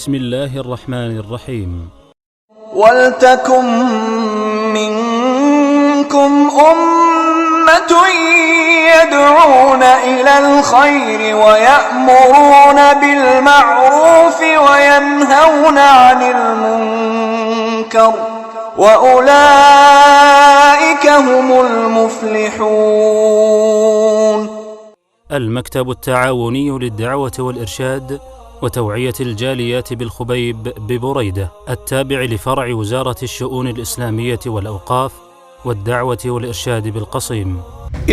بسم الله الرحمن الرحيم. ولتكن منكم أمة يدعون إلى الخير ويأمرون بالمعروف وينهون عن المنكر وأولئك هم المفلحون. المكتب التعاوني للدعوة والإرشاد وتوعية الجاليات بالخبيب ببريدة التابع لفرع وزارة الشؤون الإسلامية والأوقاف والدعوة والإرشاد بالقصيم.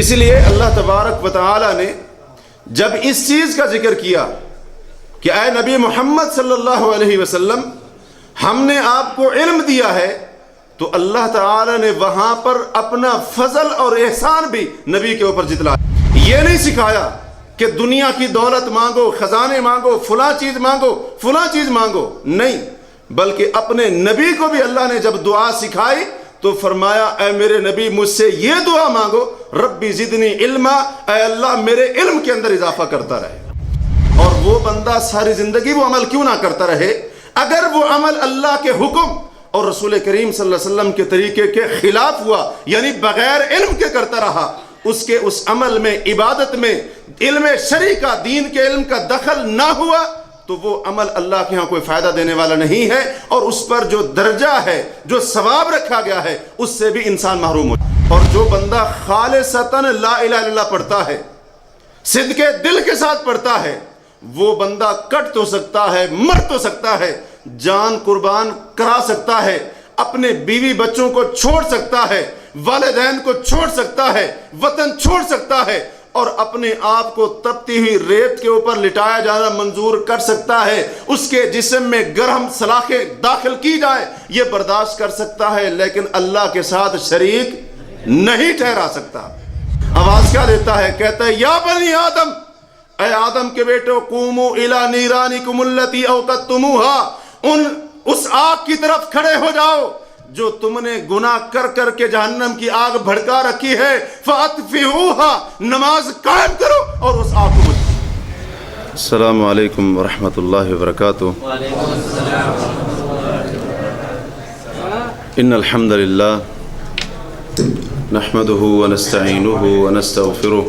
اس لیے اللہ تبارک و تعالی نے جب اس چیز کا ذکر کیا کہ اے نبی محمد صلی اللہ علیہ وسلم ہم نے آپ کو علم دیا ہے، تو اللہ تعالی نے وہاں پر اپنا فضل اور احسان بھی نبی کے اوپر جتلایا. یہ نہیں سکھایا کہ دنیا کی دولت مانگو، خزانے مانگو، فلاں چیز مانگو، فلاں چیز مانگو، نہیں، بلکہ اپنے نبی کو بھی اللہ نے جب دعا سکھائی تو فرمایا اے میرے نبی مجھ سے یہ دعا مانگو، ربی زدنی علما، اے اللہ میرے علم کے اندر اضافہ کرتا رہے. اور وہ بندہ ساری زندگی وہ عمل کیوں نہ کرتا رہے، اگر وہ عمل اللہ کے حکم اور رسول کریم صلی اللہ علیہ وسلم کے طریقے کے خلاف ہوا، یعنی بغیر علم کے کرتا رہا، اس کے اس عمل میں، عبادت میں علم شرعی کا، دین کے علم کا دخل نہ ہوا، تو وہ عمل اللہ کے ہاں کوئی فائدہ دینے والا نہیں ہے، اور اس پر جو درجہ ہے، جو ثواب رکھا گیا ہے، اس سے بھی انسان محروم ہو. اور جو بندہ خالصتاً لا الہ الا اللہ پڑھتا ہے، صدق دل کے ساتھ پڑھتا ہے، وہ بندہ کٹ تو سکتا ہے، مر تو سکتا ہے، جان قربان کرا سکتا ہے، اپنے بیوی بچوں کو چھوڑ سکتا ہے، والدین کو چھوڑ سکتا ہے، وطن چھوڑ سکتا ہے، اور اپنے آپ کو تپتی ہوئی ریت کے اوپر لٹایا جانا منظور کر سکتا ہے، اس کے جسم میں گرم سلاخیں داخل کی جائے یہ برداشت کر سکتا ہے، لیکن اللہ کے ساتھ شریک نہیں ٹھہرا سکتا. آواز کیا دیتا ہے؟ کہتا ہے یا بنی آدم، اے آدم کے بیٹو، قوموا الی نیرانکم التی اوقدتموہا، اس آگ کی طرف کھڑے ہو جاؤ جو تم نے گناہ کر کر کے جہنم کی آگ بھڑکا رکھی ہے، فَأَطْفِئُوهَا، نماز قائم کرو اور اس آگ کو بجھاؤ. السلام علیکم ورحمۃ اللہ وبرکاتہ. ان الحمد للہ نحمده ونستعینه ونستغفره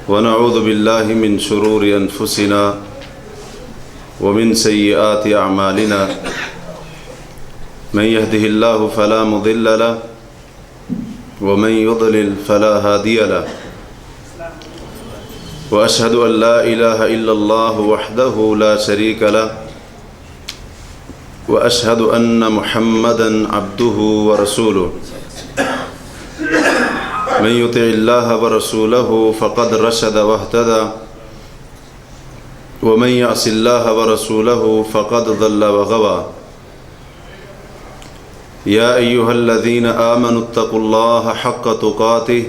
ونعوذ باللہ من شرور انفسنا ومن سیئات اعمالنا، من يهده الله فلا مضل له ومن يضلل فلا هادي له، وأشهد أن لا إله إلا الله وحده لا شريك له، وأشهد أن محمدا عبده ورسوله. من يطع الله ورسوله فقد رشد واهتدى، ومن يعص الله ورسوله فقد ضل وغوى. یا ایہا الذین آمنوا اتقوا اللہ حق تقاته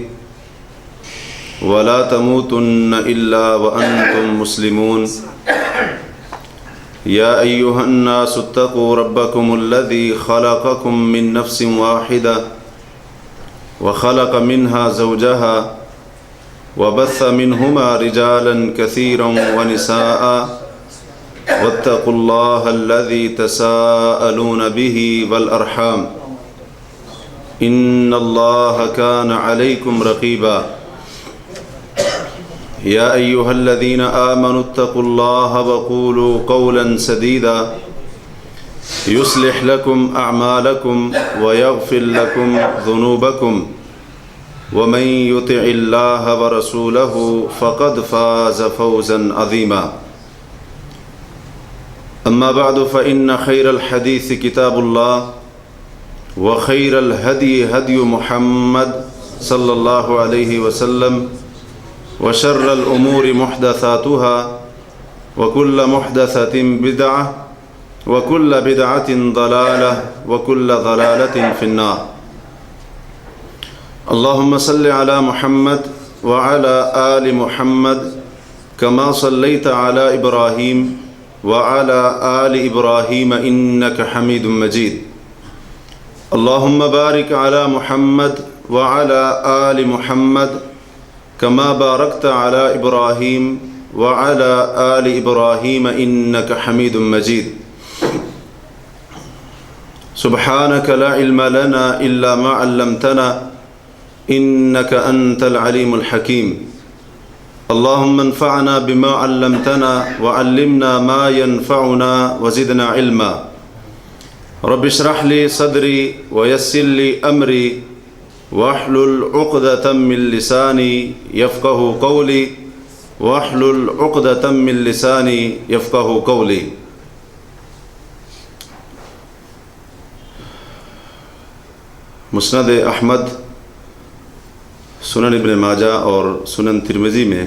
ولا تموتن الا وانتم مسلمون. یا ایہا الناس اتقوا ربکم الذی خلقکم من نفس واحدہ وخلق منها زوجها وبث منهما رجالا كثيرا ونساء واتقوا الله الذي تساءلون به والأرحام إن الله كان عليكم رقيبا. يا أيها الذين آمنوا اتقوا الله وقولوا قولا سديدا يصلح لكم أعمالكم ويغفر لكم ذنوبكم ومن يطع الله ورسوله فقد فاز فوزا عظيما. اما بعد فإن خير الحديث كتاب الله وخير الهدي هدي محمد صلى الله عليه وسلم وشر الأمور محدثاتها وكل محدثة بدعة وكل بدعة ضلالة وكل ضلالة في النار. اللهم صل على محمد وعلى آل محمد كما صليت على إبراهيم وعلى آل إبراهيم إنك حميد مجيد. اللهم بارك على محمد وعلى آل محمد كما باركت على إبراهيم وعلى آل إبراهيم إنك حميد مجيد سبحانك لا علم لنا إلا ما علمتنا إنك أنت العليم الحكيم اللهم انفعنا بما علمتنا وعلمنا ما ينفعنا وزدنا علما رب اشرح لي صدري ويسر لي أمري واحلل عقدة من لساني يفقه قولي واحلل عقدة من لساني يفقه قولي. مسند احمد، سنن ابن ماجہ اور سنن ترمذی میں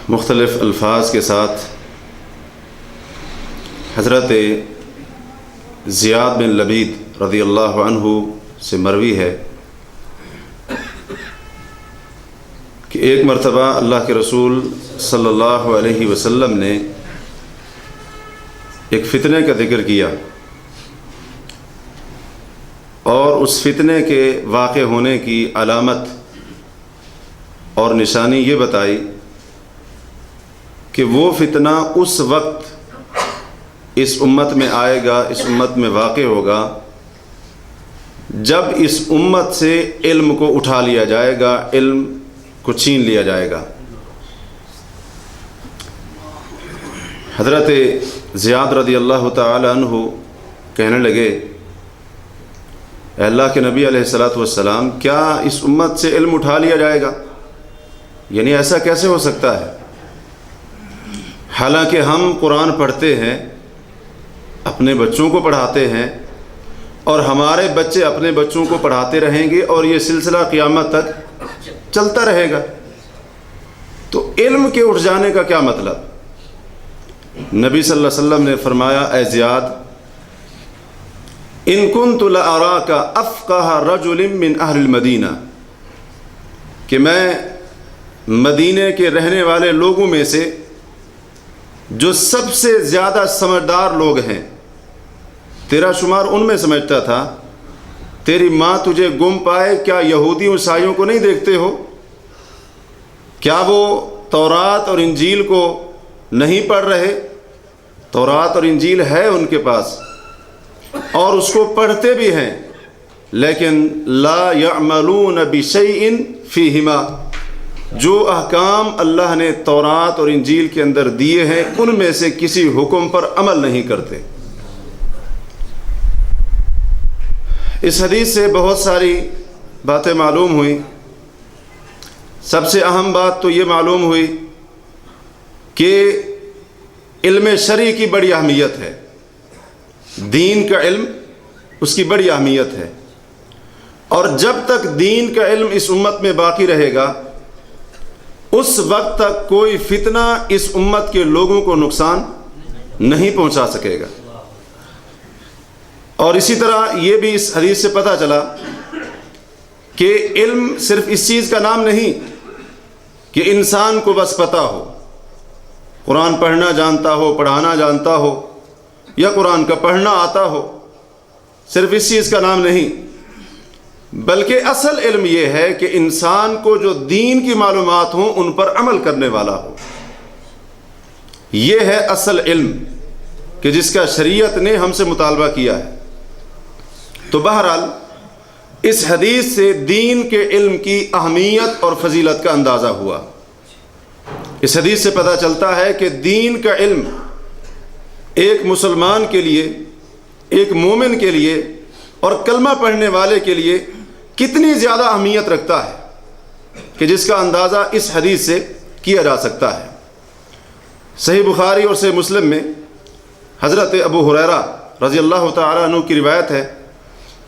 مختلف الفاظ کے ساتھ حضرت زیاد بن لبید رضی اللہ عنہ سے مروی ہے کہ ایک مرتبہ اللہ کے رسول صلی اللہ علیہ وسلم نے ایک فتنے کا ذکر کیا اور اس فتنے کے واقع ہونے کی علامت اور نشانی یہ بتائی کہ وہ فتنہ اس وقت اس امت میں آئے گا، اس امت میں واقع ہوگا جب اس امت سے علم کو اٹھا لیا جائے گا، علم کو چھین لیا جائے گا۔ حضرت زیاد رضی اللہ تعالی عنہ کہنے لگے، اے اللہ کے نبی علیہ الصلاۃ والسلام، کیا اس امت سے علم اٹھا لیا جائے گا؟ یعنی ایسا کیسے ہو سکتا ہے؟ حالانکہ ہم قرآن پڑھتے ہیں، اپنے بچوں کو پڑھاتے ہیں اور ہمارے بچے اپنے بچوں کو پڑھاتے رہیں گے اور یہ سلسلہ قیامت تک چلتا رہے گا۔ تو علم کے اٹھ جانے کا کیا مطلب؟ نبی صلی اللہ علیہ وسلم نے فرمایا، اے زیاد، ان کنت لأراک افقہ رجل من اہل المدینہ، کہ میں مدینے کے رہنے والے لوگوں میں سے جو سب سے زیادہ سمجھدار لوگ ہیں، تیرا شمار ان میں سمجھتا تھا۔ تیری ماں تجھے گم پائے، کیا یہودی عیسائیوں کو نہیں دیکھتے ہو؟ کیا وہ تورات اور انجیل کو نہیں پڑھ رہے؟ تورات اور انجیل ہے ان کے پاس اور اس کو پڑھتے بھی ہیں، لیکن لا يعملون بشيء فيهما، جو احکام اللہ نے تورات اور انجیل کے اندر دیے ہیں ان میں سے کسی حکم پر عمل نہیں کرتے۔ اس حدیث سے بہت ساری باتیں معلوم ہوئیں۔ سب سے اہم بات تو یہ معلوم ہوئی کہ علم شرعی کی بڑی اہمیت ہے، دین کا علم اس کی بڑی اہمیت ہے، اور جب تک دین کا علم اس امت میں باقی رہے گا اس وقت تک کوئی فتنہ اس امت کے لوگوں کو نقصان نہیں پہنچا سکے گا۔ اور اسی طرح یہ بھی اس حدیث سے پتہ چلا کہ علم صرف اس چیز کا نام نہیں کہ انسان کو بس پتہ ہو، قرآن پڑھنا جانتا ہو، پڑھانا جانتا ہو، یا قرآن کا پڑھنا آتا ہو، صرف اس چیز کا نام نہیں، بلکہ اصل علم یہ ہے کہ انسان کو جو دین کی معلومات ہوں ان پر عمل کرنے والا ہو۔ یہ ہے اصل علم کہ جس کا شریعت نے ہم سے مطالبہ کیا ہے۔ تو بہرحال اس حدیث سے دین کے علم کی اہمیت اور فضیلت کا اندازہ ہوا۔ اس حدیث سے پتہ چلتا ہے کہ دین کا علم ایک مسلمان کے لیے، ایک مومن کے لیے اور کلمہ پڑھنے والے کے لیے کتنی زیادہ اہمیت رکھتا ہے کہ جس کا اندازہ اس حدیث سے کیا جا سکتا ہے۔ صحیح بخاری اور صحیح مسلم میں حضرت ابو ہریرہ رضی اللہ تعالیٰ عنہ کی روایت ہے،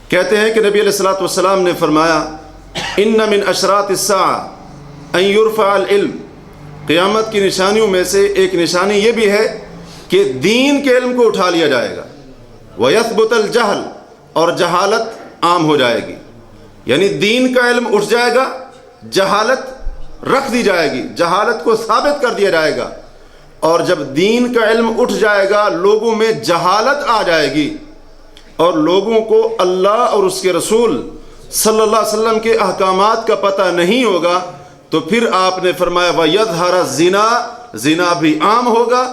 کہتے ہیں کہ نبی علیہ الصلوۃ والسلام نے فرمایا، ان من اشراط الساعہ ان یرفع العلم، قیامت کی نشانیوں میں سے ایک نشانی یہ بھی ہے کہ دین کے علم کو اٹھا لیا جائے گا، وَيَثْبُتَ الْجَهْلِ، اور جہالت عام ہو جائے گی، یعنی دین کا علم اٹھ جائے گا، جہالت رکھ دی جائے گی، جہالت کو ثابت کر دیا جائے گا، اور جب دین کا علم اٹھ جائے گا لوگوں میں جہالت آ جائے گی اور لوگوں کو اللہ اور اس کے رسول صلی اللہ علیہ وسلم کے احکامات کا پتہ نہیں ہوگا، تو پھر آپ نے فرمایا وَيَظْهَرَ الزِّنَا، زنا بھی عام ہوگا،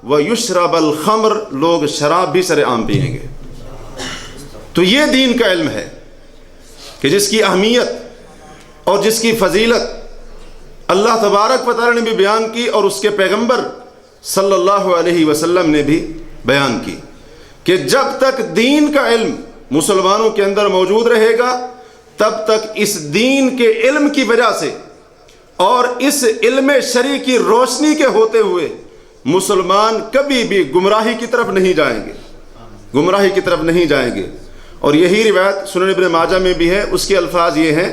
وَيُشْرَبَ الْخَمْرُ، لوگ شراب بھی سر عام پئیں گے۔ تو یہ دین کا علم ہے کہ جس کی اہمیت اور جس کی فضیلت اللہ تبارک و تعالی نے بھی بیان کی اور اس کے پیغمبر صلی اللہ علیہ وسلم نے بھی بیان کی کہ جب تک دین کا علم مسلمانوں کے اندر موجود رہے گا تب تک اس دین کے علم کی وجہ سے اور اس علم شرعی کی روشنی کے ہوتے ہوئے مسلمان کبھی بھی گمراہی کی طرف نہیں جائیں گے، گمراہی کی طرف نہیں جائیں گے۔ اور یہی روایت سنن ابن ماجہ میں بھی ہے، اس کے الفاظ یہ ہیں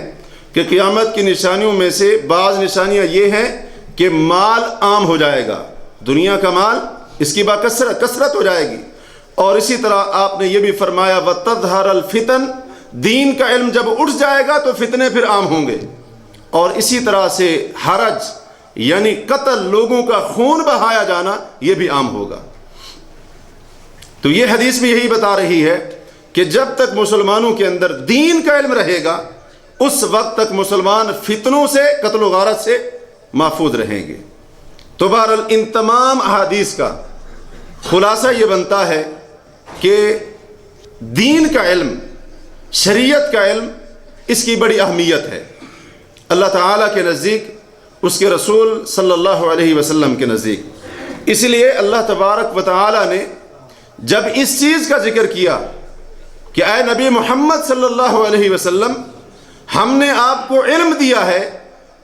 کہ قیامت کی نشانیوں میں سے بعض نشانیاں یہ ہیں کہ مال عام ہو جائے گا، دنیا کا مال اس کی کثرت ہو جائے گی، اور اسی طرح آپ نے یہ بھی فرمایا وَتَظْهَرَ الْفِتَنُ، دین کا علم جب اٹھ جائے گا تو فتنے پھر عام ہوں گے، اور اسی طرح سے حرج یعنی قتل، لوگوں کا خون بہایا جانا، یہ بھی عام ہوگا۔ تو یہ حدیث بھی یہی بتا رہی ہے کہ جب تک مسلمانوں کے اندر دین کا علم رہے گا اس وقت تک مسلمان فتنوں سے، قتل و غارت سے محفوظ رہیں گے۔ تو بہرحال ان تمام احادیث کا خلاصہ یہ بنتا ہے کہ دین کا علم، شریعت کا علم، اس کی بڑی اہمیت ہے اللہ تعالیٰ کے نزدیک، اس کے رسول صلی اللہ علیہ وسلم کے نزدیک۔ اس لیے اللہ تبارک و تعالیٰ نے جب اس چیز کا ذکر کیا کہ اے نبی محمد صلی اللہ علیہ وسلم ہم نے آپ کو علم دیا ہے،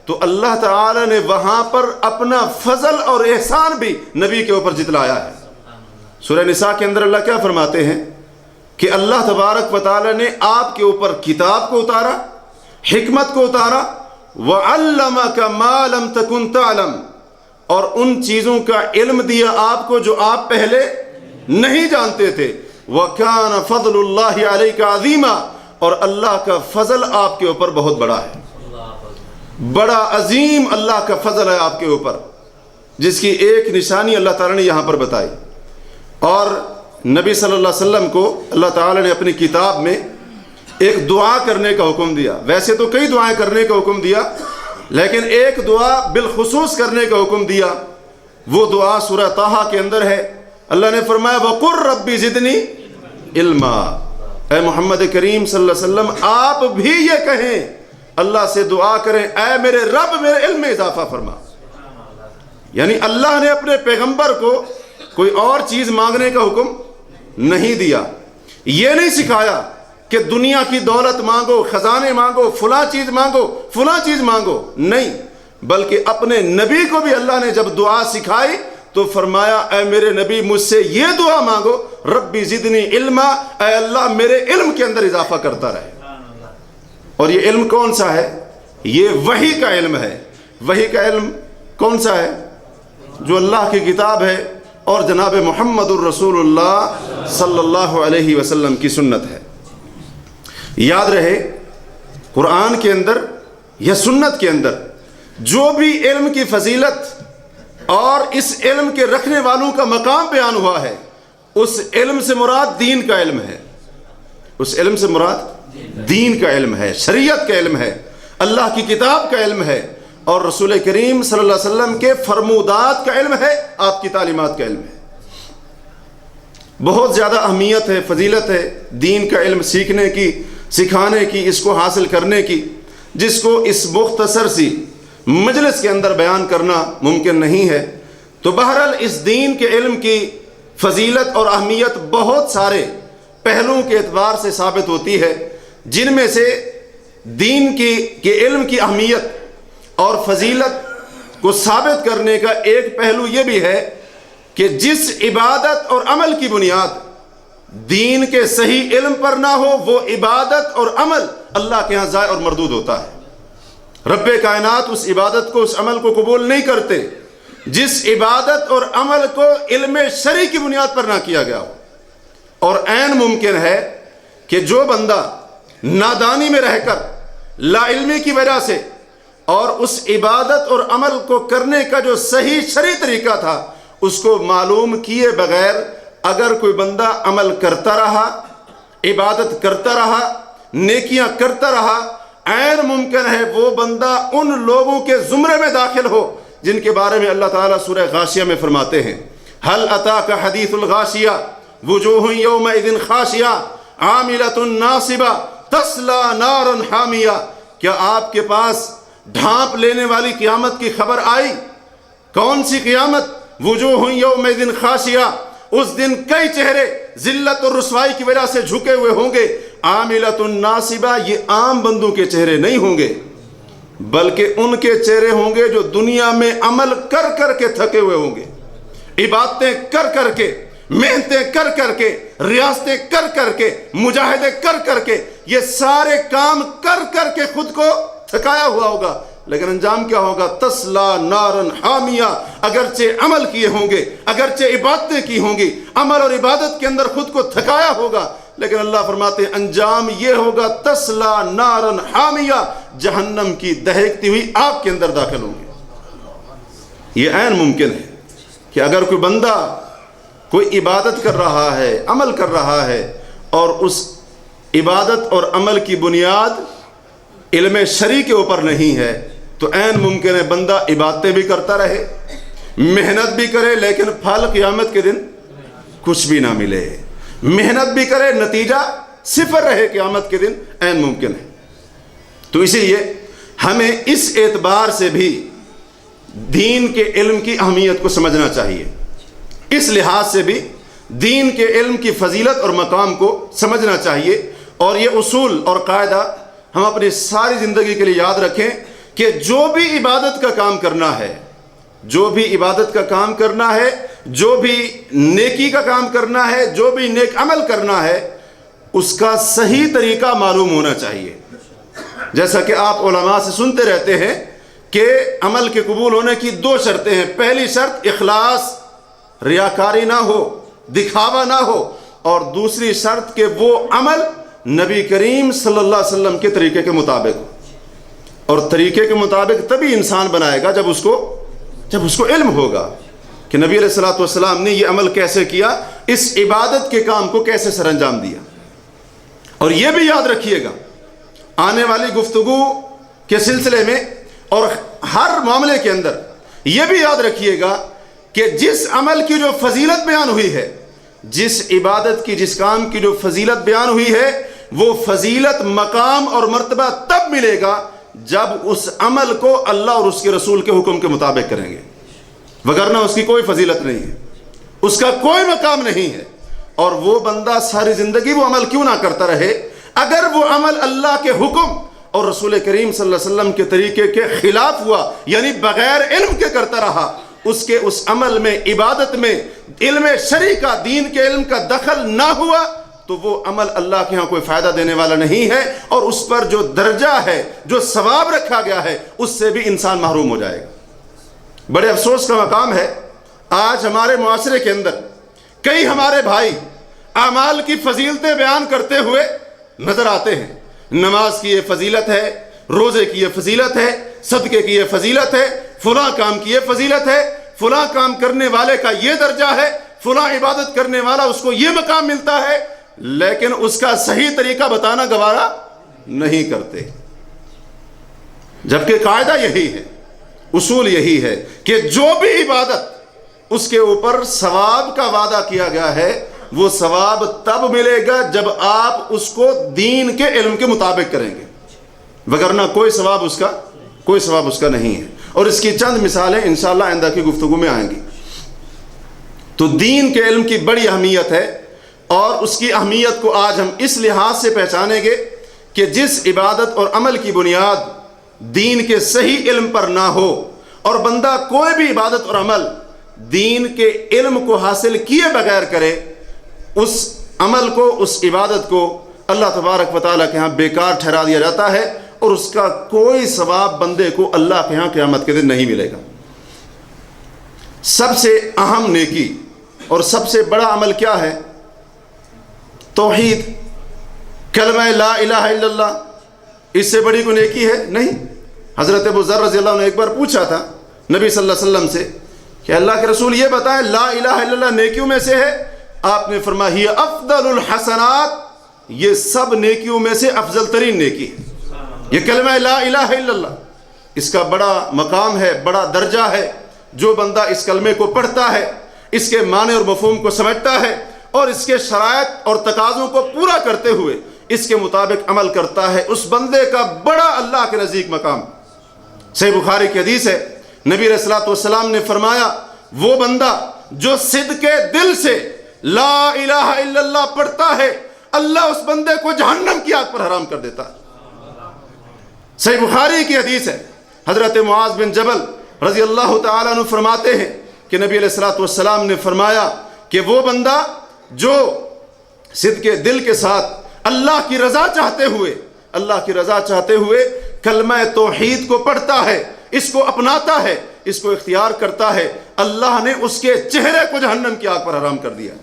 تو اللہ تعالیٰ نے وہاں پر اپنا فضل اور احسان بھی نبی کے اوپر جتلایا ہے۔ سورہ نساء کے اندر اللہ کیا فرماتے ہیں کہ اللہ تبارک و تعالیٰ نے آپ کے اوپر کتاب کو اتارا، حکمت کو اتارا، وَعَلَّمَكَ مَا لَمْ تَكُنْ تَعْلَمْ، اور ان چیزوں کا علم دیا آپ کو جو آپ پہلے نہیں جانتے تھے، وَكَانَ فَضْلُ اللَّهِ عَلَيْكَ عَظِيمًا، اور اللہ کا فضل آپ کے اوپر بہت بڑا ہے، بڑا عظیم اللہ کا فضل ہے آپ کے اوپر، جس کی ایک نشانی اللہ تعالیٰ نے یہاں پر بتائی۔ اور نبی صلی اللہ علیہ وسلم کو اللہ تعالیٰ نے اپنی کتاب میں ایک دعا کرنے کا حکم دیا، ویسے تو کئی دعائیں کرنے کا حکم دیا لیکن ایک دعا بالخصوص کرنے کا حکم دیا، وہ دعا سورہ طٰہٰ کے اندر ہے۔ اللہ نے فرمایا وَقُلْ رَبِّ زِدْنِي عِلْمًا، اے محمد کریم صلی اللہ علیہ وسلم آپ بھی یہ کہیں، اللہ سے دعا کریں اے میرے رب میرے علم میں اضافہ فرما۔ یعنی اللہ نے اپنے پیغمبر کو کوئی اور چیز مانگنے کا حکم نہیں دیا، یہ نہیں سکھایا کہ دنیا کی دولت مانگو، خزانے مانگو، فلاں چیز مانگو، فلاں چیز مانگو، نہیں، بلکہ اپنے نبی کو بھی اللہ نے جب دعا سکھائی تو فرمایا اے میرے نبی مجھ سے یہ دعا مانگو ربی زدنی علما، اے اللہ میرے علم کے اندر اضافہ کرتا رہے۔ اور یہ علم کون سا ہے؟ یہ وحی کا علم ہے۔ وحی کا علم کون سا ہے؟ جو اللہ کی کتاب ہے اور جناب محمد الرسول اللہ صلی اللہ علیہ وسلم کی سنت ہے۔ یاد رہے قرآن کے اندر یا سنت کے اندر جو بھی علم کی فضیلت اور اس علم کے رکھنے والوں کا مقام بیان ہوا ہے، اس علم سے مراد دین کا علم ہے، اس علم سے مراد دین کا علم ہے، شریعت کا علم ہے، اللہ کی کتاب کا علم ہے، اور رسول کریم صلی اللہ علیہ وسلم کے فرمودات کا علم ہے، آپ کی تعلیمات کا علم ہے۔ بہت زیادہ اہمیت ہے، فضیلت ہے دین کا علم سیکھنے کی، سکھانے کی، اس کو حاصل کرنے کی، جس کو اس مختصر سی مجلس کے اندر بیان کرنا ممکن نہیں ہے۔ تو بہرحال اس دین کے علم کی فضیلت اور اہمیت بہت سارے پہلوؤں کے اعتبار سے ثابت ہوتی ہے، جن میں سے دین کے علم کی اہمیت اور فضیلت کو ثابت کرنے کا ایک پہلو یہ بھی ہے کہ جس عبادت اور عمل کی بنیاد دین کے صحیح علم پر نہ ہو، وہ عبادت اور عمل اللہ کے ہاں ضائع اور مردود ہوتا ہے۔ رب کائنات اس عبادت کو، اس عمل کو قبول نہیں کرتے جس عبادت اور عمل کو علم شرعی کی بنیاد پر نہ کیا گیا ہو۔ اور عین ممکن ہے کہ جو بندہ نادانی میں رہ کر، لا علمی کی وجہ سے، اور اس عبادت اور عمل کو کرنے کا جو صحیح شرعی طریقہ تھا اس کو معلوم کیے بغیر اگر کوئی بندہ عمل کرتا رہا، عبادت کرتا رہا، نیکیاں کرتا رہا، غیر ممکن ہے وہ بندہ ان لوگوں کے زمرے میں داخل ہو جن کے بارے میں اللہ تعالیٰ سورہ غاشیہ میں فرماتے ہیں هل اتاک حدیث الغاشیہ وجوہ یومئذ خاشیہ عاملۃ ناصبہ تصلی نارا حامیہ، کیا آپ کے پاس ڈھانپ لینے والی قیامت کی خبر آئی؟ کون سی قیامت؟ وجوہ یومئذ خاشیہ، اس دن کئی چہرے ذلت اور رسوائی کی وجہ سے جھکے ہوئے ہوں گے۔ عاملۃ ناصبہ، یہ عام بندوں کے چہرے نہیں ہوں گے بلکہ ان کے چہرے ہوں گے جو دنیا میں عمل کر کر کے تھکے ہوئے ہوں گے، عبادتیں کر کر کے، محنتیں کر کر کے، ریاستیں کر کر کے، مجاہدے کر کر کے، یہ سارے کام کر کر کے خود کو تھکایا ہوا ہوگا، لیکن انجام کیا ہوگا؟ تسلا نارن حامیہ، اگرچہ عمل کیے ہوں گے، اگرچہ عبادتیں کی ہوں گی، عمل اور عبادت کے اندر خود کو تھکایا ہوگا، لیکن اللہ فرماتے ہیں انجام یہ ہوگا تسلا نارن حامیہ، جہنم کی دہکتی ہوئی آگ کے اندر داخل ہوں گے۔ یہ عین ممکن ہے کہ اگر کوئی بندہ کوئی عبادت کر رہا ہے، عمل کر رہا ہے، اور اس عبادت اور عمل کی بنیاد علم شرعی کے اوپر نہیں ہے، تو عین ممکن ہے بندہ عبادتیں بھی کرتا رہے، محنت بھی کرے، لیکن پھل قیامت کے دن کچھ بھی نہ ملے، محنت بھی کرے، نتیجہ صفر رہے قیامت کے دن، عین ممکن ہے۔ تو اسی لیے ہمیں اس اعتبار سے بھی دین کے علم کی اہمیت کو سمجھنا چاہیے، اس لحاظ سے بھی دین کے علم کی فضیلت اور مقام کو سمجھنا چاہیے، اور یہ اصول اور قاعدہ ہم اپنی ساری زندگی کے لیے یاد رکھیں کہ جو بھی عبادت کا کام کرنا ہے، جو بھی عبادت کا کام کرنا ہے، جو بھی نیکی کا کام کرنا ہے، جو بھی نیک عمل کرنا ہے، اس کا صحیح طریقہ معلوم ہونا چاہیے۔ جیسا کہ آپ علماء سے سنتے رہتے ہیں کہ عمل کے قبول ہونے کی دو شرطیں ہیں، پہلی شرط اخلاص، ریاکاری نہ ہو، دکھاوا نہ ہو، اور دوسری شرط کہ وہ عمل نبی کریم صلی اللہ علیہ وسلم کے طریقے کے مطابق ہو، اور طریقے کے مطابق تبھی انسان بنائے گا جب اس کو علم ہوگا کہ نبی علیہ الصلوۃ والسلام نے یہ عمل کیسے کیا، اس عبادت کے کام کو کیسے سر انجام دیا۔ اور یہ بھی یاد رکھیے گا آنے والی گفتگو کے سلسلے میں اور ہر معاملے کے اندر یہ بھی یاد رکھیے گا کہ جس عمل کی جو فضیلت بیان ہوئی ہے، جس عبادت کی، جس کام کی جو فضیلت بیان ہوئی ہے، وہ فضیلت، مقام اور مرتبہ تب ملے گا جب اس عمل کو اللہ اور اس کے رسول کے حکم کے مطابق کریں گے، وگرنہ اس کی کوئی فضیلت نہیں ہے، اس کا کوئی مقام نہیں ہے۔ اور وہ بندہ ساری زندگی وہ عمل کیوں نہ کرتا رہے، اگر وہ عمل اللہ کے حکم اور رسول کریم صلی اللہ علیہ وسلم کے طریقے کے خلاف ہوا، یعنی بغیر علم کے کرتا رہا، اس کے اس عمل میں، عبادت میں علم شرعی کا، دین کے علم کا دخل نہ ہوا، تو وہ عمل اللہ کے ہاں کوئی فائدہ دینے والا نہیں ہے، اور اس پر جو درجہ ہے، جو ثواب رکھا گیا ہے، اس سے بھی انسان محروم ہو جائے گا۔ بڑے افسوس کا مقام ہے آج ہمارے معاشرے کے اندر کئی ہمارے بھائی اعمال کی فضیلتیں بیان کرتے ہوئے نظر آتے ہیں، نماز کی یہ فضیلت ہے، روزے کی یہ فضیلت ہے، صدقے کی یہ فضیلت ہے، فلاں کام کی یہ فضیلت ہے، فلاں کام کرنے والے کا یہ درجہ ہے، فلاں عبادت کرنے والا اس کو یہ مقام ملتا ہے، لیکن اس کا صحیح طریقہ بتانا گوارا نہیں کرتے، جبکہ قاعدہ یہی ہے، اصول یہی ہے کہ جو بھی عبادت اس کے اوپر ثواب کا وعدہ کیا گیا ہے، وہ ثواب تب ملے گا جب آپ اس کو دین کے علم کے مطابق کریں گے، وگرنہ کوئی ثواب اس کا نہیں ہے۔ اور اس کی چند مثالیں انشاءاللہ آئندہ کی گفتگو میں آئیں گی۔ تو دین کے علم کی بڑی اہمیت ہے، اور اس کی اہمیت کو آج ہم اس لحاظ سے پہچانیں گے کہ جس عبادت اور عمل کی بنیاد دین کے صحیح علم پر نہ ہو، اور بندہ کوئی بھی عبادت اور عمل دین کے علم کو حاصل کیے بغیر کرے، اس عمل کو، اس عبادت کو اللہ تبارک و تعالیٰ کے ہاں بیکار ٹھہرا دیا جاتا ہے، اور اس کا کوئی ثواب بندے کو اللہ کے ہاں قیامت کے دن نہیں ملے گا۔ سب سے اہم نیکی اور سب سے بڑا عمل کیا ہے؟ توحید، کلمہ لا الہ الا اللہ، اس سے بڑی کوئی نیکی ہے؟ نہیں۔ حضرت ابو ذر رضی اللہ عنہ نے ایک بار پوچھا تھا نبی صلی اللہ علیہ وسلم سے کہ اللہ کے رسول یہ بتائیں لا الہ الا اللہ نیکیوں میں سے ہے؟ آپ نے فرمایا ہی افضل الحسنات، یہ سب نیکیوں میں سے افضل ترین نیکی ہے۔ یہ کلمہ لا الہ الا اللہ، اس کا بڑا مقام ہے، بڑا درجہ ہے۔ جو بندہ اس کلمے کو پڑھتا ہے، اس کے معنی اور مفہوم کو سمجھتا ہے اور اس کے شرائط اور تقاضوں کو پورا کرتے ہوئے اس کے مطابق عمل کرتا ہے، اس بندے کا بڑا اللہ کے نزدیک مقام۔ صحیح بخاری کی حدیث ہے، نبی علیہ الصلوۃ والسلام نے فرمایا وہ بندہ جو صدق دل سے لا الہ الا اللہ پڑھتا ہے، اللہ اس بندے کو جہنم کی آگ پر حرام کر دیتا ہے۔ صحیح بخاری کی حدیث ہے، حضرت معاذ بن جبل رضی اللہ تعالیٰ عنہ فرماتے ہیں کہ نبی علیہ الصلوۃ والسلام نے فرمایا کہ وہ بندہ جو صدق دل کے ساتھ اللہ کی رضا چاہتے ہوئے کلمہ توحید کو پڑھتا ہے، اس کو اپناتا ہے، اس کو اختیار کرتا ہے، اللہ نے اس کے چہرے کو جہنم کی آگ پر حرام کر دیا۔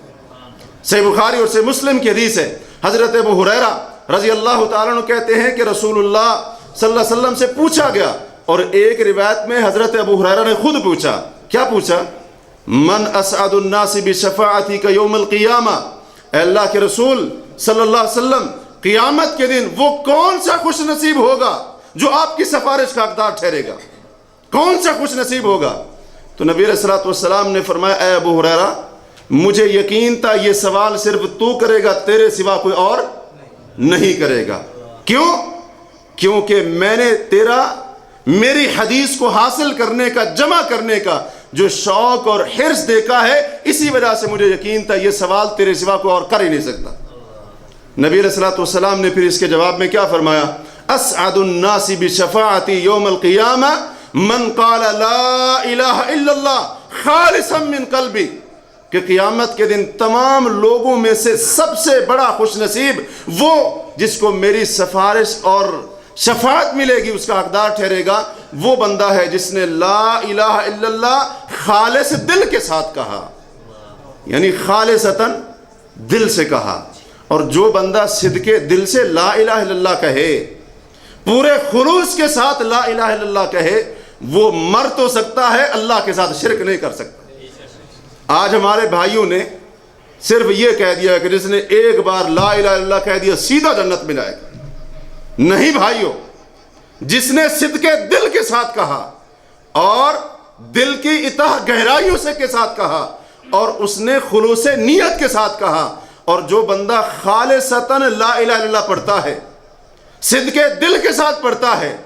صحیح بخاری اور صحیح مسلم کی حدیث ہے، حضرت ابو ہریرہ رضی اللہ تعالیٰ عنہ کہتے ہیں کہ رسول اللہ صلی اللہ علیہ وسلم سے پوچھا گیا، اور ایک روایت میں حضرت ابو ہریرہ نے خود پوچھا، کیا پوچھا؟ من اسعد الناس بشفاعتی کا یوم القیامہ، اے اللہ کے رسول صلی اللہ علیہ وسلم، قیامت کے دن وہ کون سا خوش نصیب ہوگا جو آپ کی سفارش کا حقدار ٹھہرے گا؟ کون سا خوش نصیب ہوگا؟ تو نبی علیہ الصلوۃ والسلام نے فرمایا اے ابو ہریرہ، مجھے یقین تھا یہ سوال صرف تو کرے گا، تیرے سوا کوئی اور نہیں کرے گا۔ کیوں؟ کیونکہ میں نے میری حدیث کو حاصل کرنے کا، جمع کرنے کا جو شوق اور حرص دیکھا ہے، اسی وجہ سے مجھے یقین تھا یہ سوال تیرے سوا کوئی اور کر ہی نہیں سکتا۔ نبی علیہ الصلوۃ والسلام نے پھر اس کے جواب میں کیا فرمایا؟ اسعد الناس بشفاعتی یوم القیامہ من قال لا الہ الا اللہ خالصا من قلبی، کہ قیامت کے دن تمام لوگوں میں سے سب سے بڑا خوش نصیب وہ جس کو میری سفارش اور شفاعت ملے گی، اس کا حقدار ٹھہرے گا، وہ بندہ ہے جس نے لا الہ الا اللہ خالص دل کے ساتھ کہا، یعنی خالصتاً دل سے کہا۔ اور جو بندہ صدق دل سے لا الہ الا اللہ کہے، پورے خلوص کے ساتھ لا الہ الا اللہ کہے، وہ مر تو سکتا ہے، اللہ کے ساتھ شرک نہیں کر سکتا۔ آج ہمارے بھائیوں نے صرف یہ کہہ دیا کہ جس نے ایک بار لا الہ الا اللہ کہہ دیا سیدھا جنت میں جائے گا۔ نہیں بھائیوں، جس نے صدق دل کے ساتھ کہا اور دل کی اتحا گہرائیوں سے کے ساتھ کہا اور اس نے خلوص نیت کے ساتھ کہا، اور جو بندہ خالصتاً لا الہ الا اللہ پڑھتا ہے، صدق دل کے ساتھ پڑھتا ہے،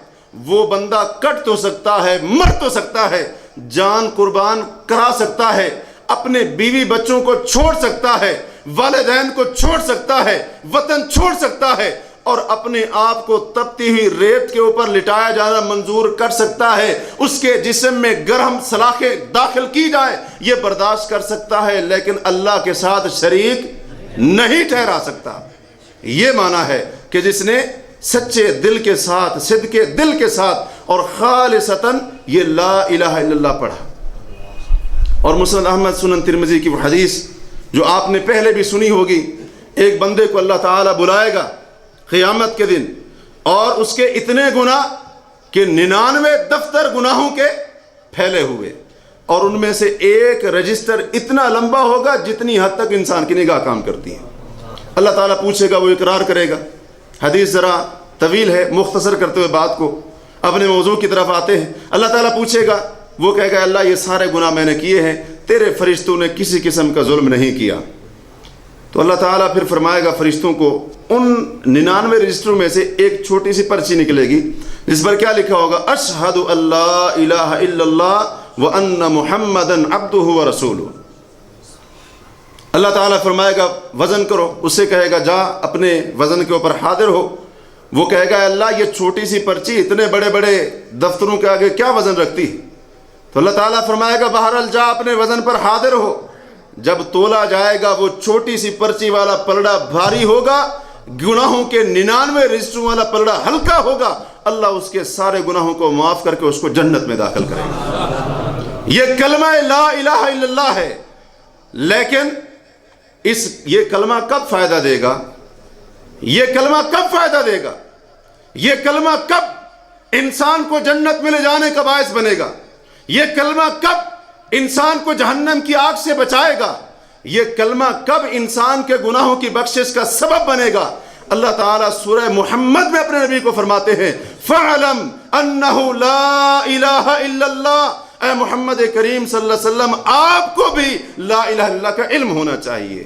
وہ بندہ کٹ تو سکتا ہے، مر تو سکتا ہے، جان قربان کرا سکتا ہے، اپنے بیوی بچوں کو چھوڑ سکتا ہے، والدین کو چھوڑ سکتا ہے، وطن چھوڑ سکتا ہے، اور اپنے آپ کو تپتی ہوئی ریت کے اوپر لٹایا جانا منظور کر سکتا ہے، اس کے جسم میں گرم سلاخیں داخل کی جائیں یہ برداشت کر سکتا ہے، لیکن اللہ کے ساتھ شریک نہیں ٹھہرا سکتا۔ یہ معنی ہے کہ جس نے سچے دل کے ساتھ، صدق دل کے ساتھ اور خالصتاً یہ لا الہ الا اللہ پڑھا۔ اور مسند احمد، سنن ترمذی کی وہ حدیث جو آپ نے پہلے بھی سنی ہوگی، ایک بندے کو اللہ تعالیٰ بلائے گا قیامت کے دن، اور اس کے اتنے گناہ کہ 99 دفتر گناہوں کے پھیلے ہوئے، اور ان میں سے ایک رجسٹر اتنا لمبا ہوگا جتنی حد تک انسان کی نگاہ کام کرتی ہے۔ اللہ تعالیٰ پوچھے گا، وہ اقرار کرے گا۔ حدیث ذرا طویل ہے، مختصر کرتے ہوئے بات کو اپنے موضوع کی طرف آتے ہیں۔ اللہ تعالیٰ پوچھے گا، وہ کہے گا اللہ یہ سارے گناہ میں نے کیے ہیں، تیرے فرشتوں نے کسی قسم کا ظلم نہیں کیا۔ تو اللہ تعالیٰ پھر فرمائے گا فرشتوں کو، ان 99 رجسٹروں میں سے ایک چھوٹی سی پرچی نکلے گی جس پر کیا لکھا ہوگا؟ اشہد اللہ الہ الا اللہ وان محمدا عبدہ ورسولہ۔ اللہ تعالیٰ فرمائے گا وزن کرو، اس سے کہے گا جا اپنے وزن کے اوپر حاضر ہو۔ وہ کہے گا اللہ یہ چھوٹی سی پرچی اتنے بڑے بڑے دفتروں کے آگے کیا وزن رکھتی ہے؟ تو اللہ تعالیٰ فرمائے گا بہرحال جا اپنے وزن پر حاضر ہو۔ جب تولا جائے گا وہ چھوٹی سی پرچی والا پلڑا بھاری ہوگا، گناہوں کے 99 رجسٹروں والا پلڑا ہلکا ہوگا، اللہ اس کے سارے گناہوں کو معاف کر کے اس کو جنت میں داخل کرے گا۔ یہ کلمہ لا الہ الا اللہ ہے، لیکن یہ کلمہ کب فائدہ دے گا؟ یہ کلمہ کب فائدہ دے گا؟ یہ کلمہ کب انسان کو جنت میں لے جانے کا باعث بنے گا؟ یہ کلمہ کب انسان کو جہنم کی آگ سے بچائے گا؟ یہ کلمہ کب انسان کے گناہوں کی بخشش کا سبب بنے گا؟ اللہ تعالیٰ سورہ محمد میں اپنے نبی کو فرماتے ہیں فَعْلَمْ أَنَّهُ لَا إِلَهَ إِلَّا اللَّهُ، اے محمد کریم صلی اللہ علیہ وسلم آپ کو بھی لا الہ الا اللہ کا علم ہونا چاہیے۔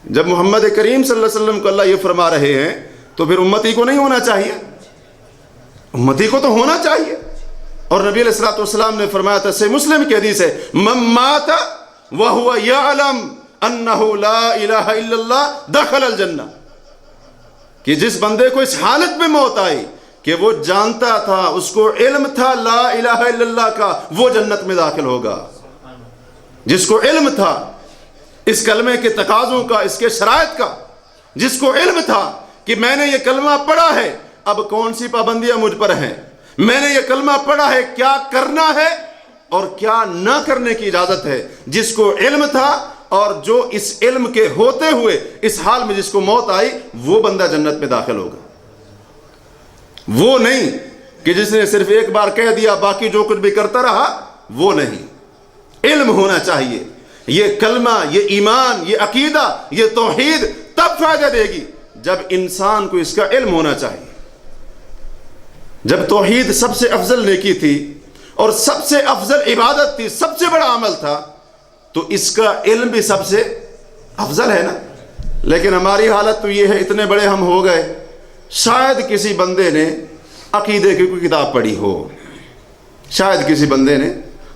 جب محمد کریم صلی اللہ علیہ وسلم کو اللہ یہ فرما رہے ہیں تو پھر امتی کو نہیں ہونا چاہیے؟ امتی کو تو ہونا چاہیے۔ اور نبی علیہ الصلوۃ والسلام نے فرمایا تھا، صحیح مسلم کی حدیث ہے، من مات وهو يعلم انه لا الہ الا اللہ دخل الجنہ، کہ جس بندے کو اس حالت میں موت آئی کہ وہ جانتا تھا، اس کو علم تھا لا الہ الا اللہ کا، وہ جنت میں داخل ہوگا۔ جس کو علم تھا اس کلمے کے تقاضوں کا، اس کے شرائط کا، جس کو علم تھا کہ میں نے یہ کلمہ پڑھا ہے، اب کون سی پابندیاں مجھ پر ہیں، میں نے یہ کلمہ پڑھا ہے، کیا کرنا ہے اور کیا نہ کرنے کی اجازت ہے، جس کو علم تھا اور جو اس علم کے ہوتے ہوئے اس حال میں جس کو موت آئی، وہ بندہ جنت میں داخل ہوگا۔ وہ نہیں کہ جس نے صرف ایک بار کہہ دیا باقی جو کچھ بھی کرتا رہا، وہ نہیں۔ علم ہونا چاہیے۔ یہ کلمہ، یہ ایمان، یہ عقیدہ، یہ توحید تب فائدہ دے گی جب انسان کو اس کا علم ہونا چاہیے۔ جب توحید سب سے افضل نیکی تھی اور سب سے افضل عبادت تھی، سب سے بڑا عمل تھا، تو اس کا علم بھی سب سے افضل ہے نا۔ لیکن ہماری حالت تو یہ ہے، اتنے بڑے ہم ہو گئے، شاید کسی بندے نے عقیدے کی کوئی کتاب پڑھی ہو، شاید کسی بندے نے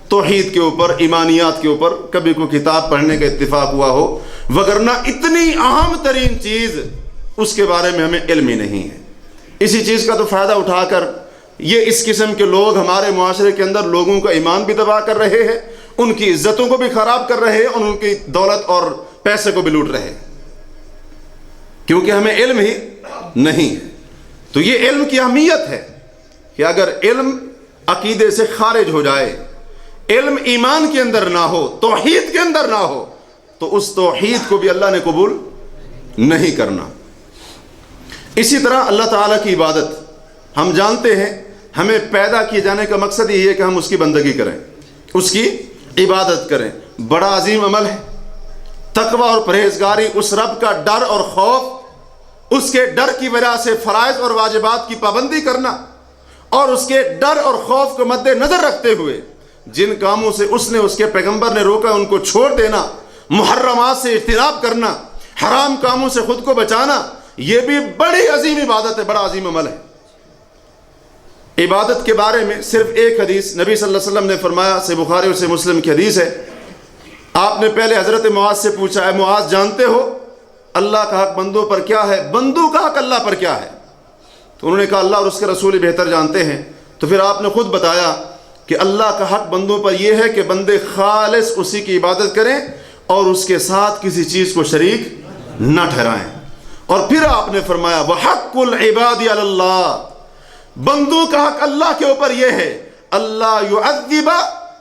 توحید کے اوپر، ایمانیات کے اوپر کبھی کوئی کتاب پڑھنے کا اتفاق ہوا ہو، وگرنہ اتنی اہم ترین چیز اس کے بارے میں ہمیں علم ہی نہیں ہے۔ اسی چیز کا تو فائدہ اٹھا کر یہ اس قسم کے لوگ ہمارے معاشرے کے اندر لوگوں کا ایمان بھی تباہ کر رہے ہیں، ان کی عزتوں کو بھی خراب کر رہے ہیں اور ان کی دولت اور پیسے کو بھی لوٹ رہے ہیں، کیونکہ ہمیں علم ہی نہیں ہے۔ تو یہ علم کی اہمیت ہے کہ اگر علم عقیدے سے خارج ہو جائے، علم ایمان کے اندر نہ ہو، توحید کے اندر نہ ہو، تو اس توحید کو بھی اللہ نے قبول نہیں کرنا۔ اسی طرح اللہ تعالیٰ کی عبادت، ہم جانتے ہیں ہمیں پیدا کیے جانے کا مقصد یہ ہے کہ ہم اس کی بندگی کریں، اس کی عبادت کریں۔ بڑا عظیم عمل ہے تقویٰ اور پرہیزگاری، اس رب کا ڈر اور خوف، اس کے ڈر کی وجہ سے فرائض اور واجبات کی پابندی کرنا، اور اس کے ڈر اور خوف کو مد نظر رکھتے ہوئے جن کاموں سے اس نے، اس کے پیغمبر نے روکا ان کو چھوڑ دینا، محرمات سے اجتناب کرنا، حرام کاموں سے خود کو بچانا، یہ بھی بڑی عظیم عبادت ہے، بڑا عظیم عمل ہے۔ عبادت کے بارے میں صرف ایک حدیث نبی صلی اللہ علیہ وسلم نے فرمایا، صحیح بخاری اور صحیح مسلم کی حدیث ہے۔ آپ نے پہلے حضرت معاذ سے پوچھا، اے معاذ جانتے ہو اللہ کا حق بندوں پر کیا ہے، بندوں کا حق اللہ پر کیا ہے؟ تو انہوں نے کہا اللہ اور اس کے رسول ہی بہتر جانتے ہیں۔ تو پھر آپ نے خود بتایا کہ اللہ کا حق بندوں پر یہ ہے کہ بندے خالص اسی کی عبادت کریں اور اس کے ساتھ کسی چیز کو شریک نہ ٹھہرائیں۔ اور پھر آپ نے فرمایا وَحَقُّ الْعِبَادِ عَلَى اللَّهِ، بندوں کا حق اللہ کے اوپر یہ ہے اللہ يُعَذِّبَ،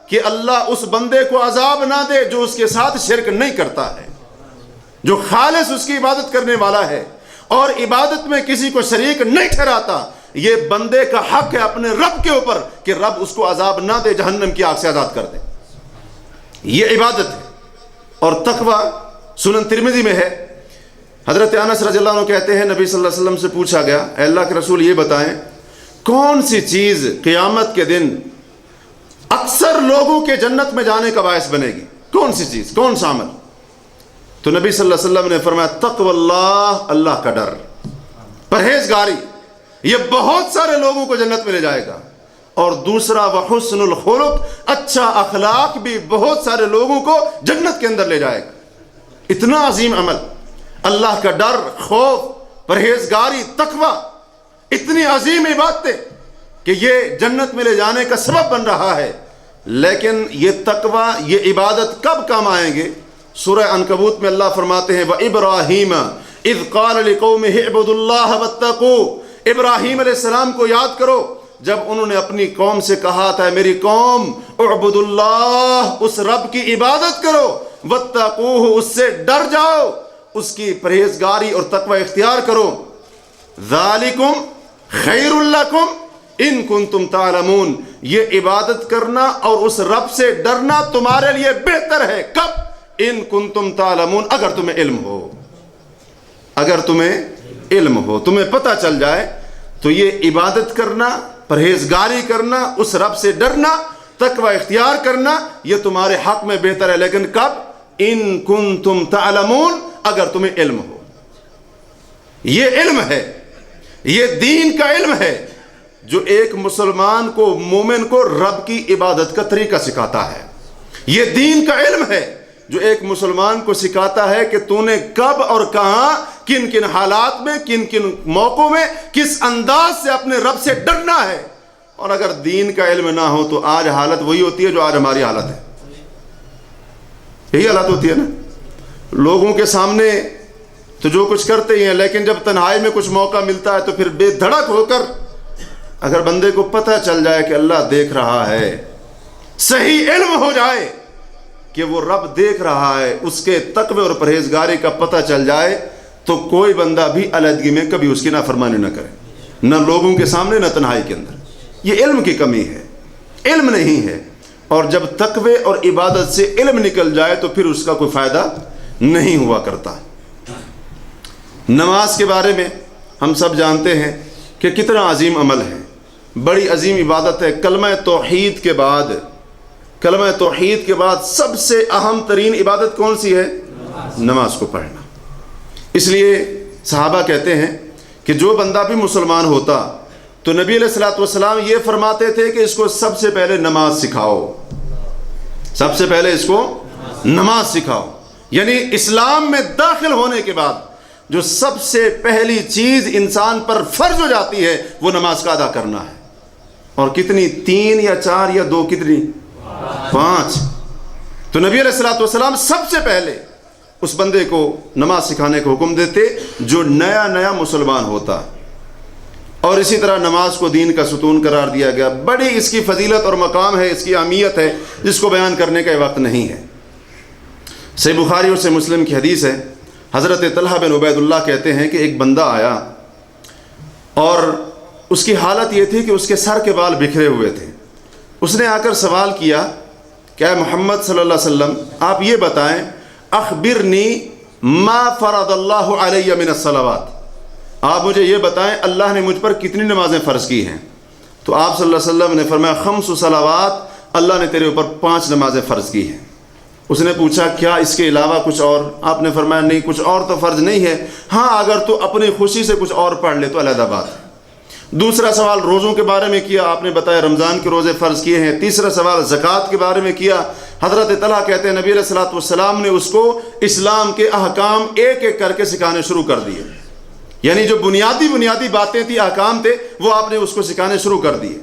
کہ اللہ اس بندے کو عذاب نہ دے جو اس کے ساتھ شرک نہیں کرتا ہے، جو خالص اس کی عبادت کرنے والا ہے اور عبادت میں کسی کو شریک نہیں ٹھہراتا۔ یہ بندے کا حق ہے اپنے رب کے اوپر کہ رب اس کو عذاب نہ دے، جہنم کی آگ سے آزاد کر دے، یہ عبادت ہے۔ اور تقویٰ سنن ترمذی میں ہے، حضرت انس رضی اللہ عنہ کہتے ہیں نبی صلی اللہ علیہ وسلم سے پوچھا گیا، اے اللہ کے رسول یہ بتائیں کون سی چیز قیامت کے دن اکثر لوگوں کے جنت میں جانے کا باعث بنے گی، کون سی چیز، کون سا عمل؟ تو نبی صلی اللہ علیہ وسلم نے فرمایا تقوی اللہ، اللہ کا ڈر، پرہیزگاری، یہ بہت سارے لوگوں کو جنت میں لے جائے گا۔ اور دوسرا وحسن الخلق، اچھا اخلاق بھی بہت سارے لوگوں کو جنت کے اندر لے جائے گا۔ اتنا عظیم عمل، اللہ کا ڈر، خوف، پرہیزگاری، تقوی، اتنی عظیم عبادتیں کہ یہ جنت میں لے جانے کا سبب بن رہا ہے۔ لیکن یہ تقوی، یہ عبادت کب کام آئیں گے؟ سورہ عنکبوت میں اللہ فرماتے ہیں وَإِبْرَاهِيمَ إِذْ قَالَ لِقَوْمِهِ اعْبُدُوا اللَّهَ وَاتَّقُوهُ، ابراہیم علیہ السلام کو یاد کرو جب انہوں نے اپنی قوم سے کہا تھا میری قوم اعبدوا اللہ، اس رب کی عبادت کرو، واتقوہ، اس سے ڈر جاؤ، اس کی پرہیزگاری اور تقوی اختیار کرو، ذالکم خیر لکم ان کنتم تعلمون، یہ عبادت کرنا اور اس رب سے ڈرنا تمہارے لیے بہتر ہے۔ کب؟ ان کنتم تعلمون، اگر تمہیں علم ہو۔ اگر تمہیں علم ہو، تمہیں پتہ چل جائے تو یہ عبادت کرنا، پرہیزگاری کرنا، اس رب سے ڈرنا، تقوی اختیار کرنا، یہ تمہارے حق میں بہتر ہے. لیکن کب؟ ان کنتم تعلمون، اگر تمہیں علم ہو. یہ علم ہے، یہ دین کا علم ہے جو ایک مسلمان کو، مومن کو رب کی عبادت کا طریقہ سکھاتا ہے. یہ دین کا علم ہے جو ایک مسلمان کو سکھاتا ہے کہ تو نے کب اور کہاں، کن کن حالات میں، کن کن موقعوں میں، کس انداز سے اپنے رب سے ڈرنا ہے. اور اگر دین کا علم نہ ہو تو آج حالت وہی ہوتی ہے جو آج ہماری حالت ہے. یہی حالت ہوتی ہے نا. لوگوں کے سامنے تو جو کچھ کرتے ہی ہیں، لیکن جب تنہائی میں کچھ موقع ملتا ہے تو پھر بے دھڑک ہو کر، اگر بندے کو پتہ چل جائے کہ اللہ دیکھ رہا ہے، صحیح علم ہو جائے کہ وہ رب دیکھ رہا ہے، اس کے تقوی اور پرہیزگاری کا پتہ چل جائے، تو کوئی بندہ بھی علیحدگی میں کبھی اس کی نافرمانی نہ کرے، نہ لوگوں کے سامنے نہ تنہائی کے اندر. یہ علم کی کمی ہے، علم نہیں ہے. اور جب تقوی اور عبادت سے علم نکل جائے تو پھر اس کا کوئی فائدہ نہیں ہوا کرتا. نماز کے بارے میں ہم سب جانتے ہیں کہ کتنا عظیم عمل ہے، بڑی عظیم عبادت ہے. کلمہ توحید کے بعد سب سے اہم ترین عبادت کون سی ہے؟ نماز کو پڑھنا. اس لیے صحابہ کہتے ہیں کہ جو بندہ بھی مسلمان ہوتا تو نبی علیہ الصلوۃ والسلام یہ فرماتے تھے کہ اس کو سب سے پہلے نماز سکھاؤ، سب سے پہلے اس کو نماز سکھاؤ. یعنی اسلام میں داخل ہونے کے بعد جو سب سے پہلی چیز انسان پر فرض ہو جاتی ہے وہ نماز کا ادا کرنا ہے. اور کتنی؟ 3 یا 4 یا 2، کتنی؟ 5. تو نبی علیہ الصلوۃ والسلام سب سے پہلے اس بندے کو نماز سکھانے کا حکم دیتے جو نیا مسلمان ہوتا. اور اسی طرح نماز کو دین کا ستون قرار دیا گیا. بڑی اس کی فضیلت اور مقام ہے، اس کی اہمیت ہے، جس کو بیان کرنے کا وقت نہیں ہے. صحیح بخاری اور صحیح مسلم کی حدیث ہے، حضرت طلحہ بن عبید اللہ کہتے ہیں کہ ایک بندہ آیا اور اس کی حالت یہ تھی کہ اس کے سر کے بال بکھرے ہوئے تھے. اس نے آ کر سوال کیا کہ اے محمد صلی اللہ علیہ وسلم، آپ یہ بتائیں، اخبرنی ما فرض اللہ علیہ من الصلوات، آپ مجھے یہ بتائیں اللہ نے مجھ پر کتنی نمازیں فرض کی ہیں. تو آپ صلی اللہ علیہ وسلم نے فرمایا 5 صلوات، اللہ نے تیرے اوپر 5 نمازیں فرض کی ہیں. اس نے پوچھا کیا اس کے علاوہ کچھ اور؟ آپ نے فرمایا نہیں، کچھ اور تو فرض نہیں ہے، ہاں اگر تو اپنی خوشی سے کچھ اور پڑھ لے تو علیحدہ بات ہے. دوسرا سوال روزوں کے بارے میں کیا، آپ نے بتایا رمضان کے روزے فرض کیے ہیں. تیسرا سوال زکوٰۃ کے بارے میں کیا. حضرت طلحہ کہتے ہیں نبی علیہ الصلوۃ والسلام نے اس کو اسلام کے احکام ایک ایک کر کے سکھانے شروع کر دیے. یعنی جو بنیادی باتیں تھیں، احکام تھے، وہ آپ نے اس کو سکھانے شروع کر دیے.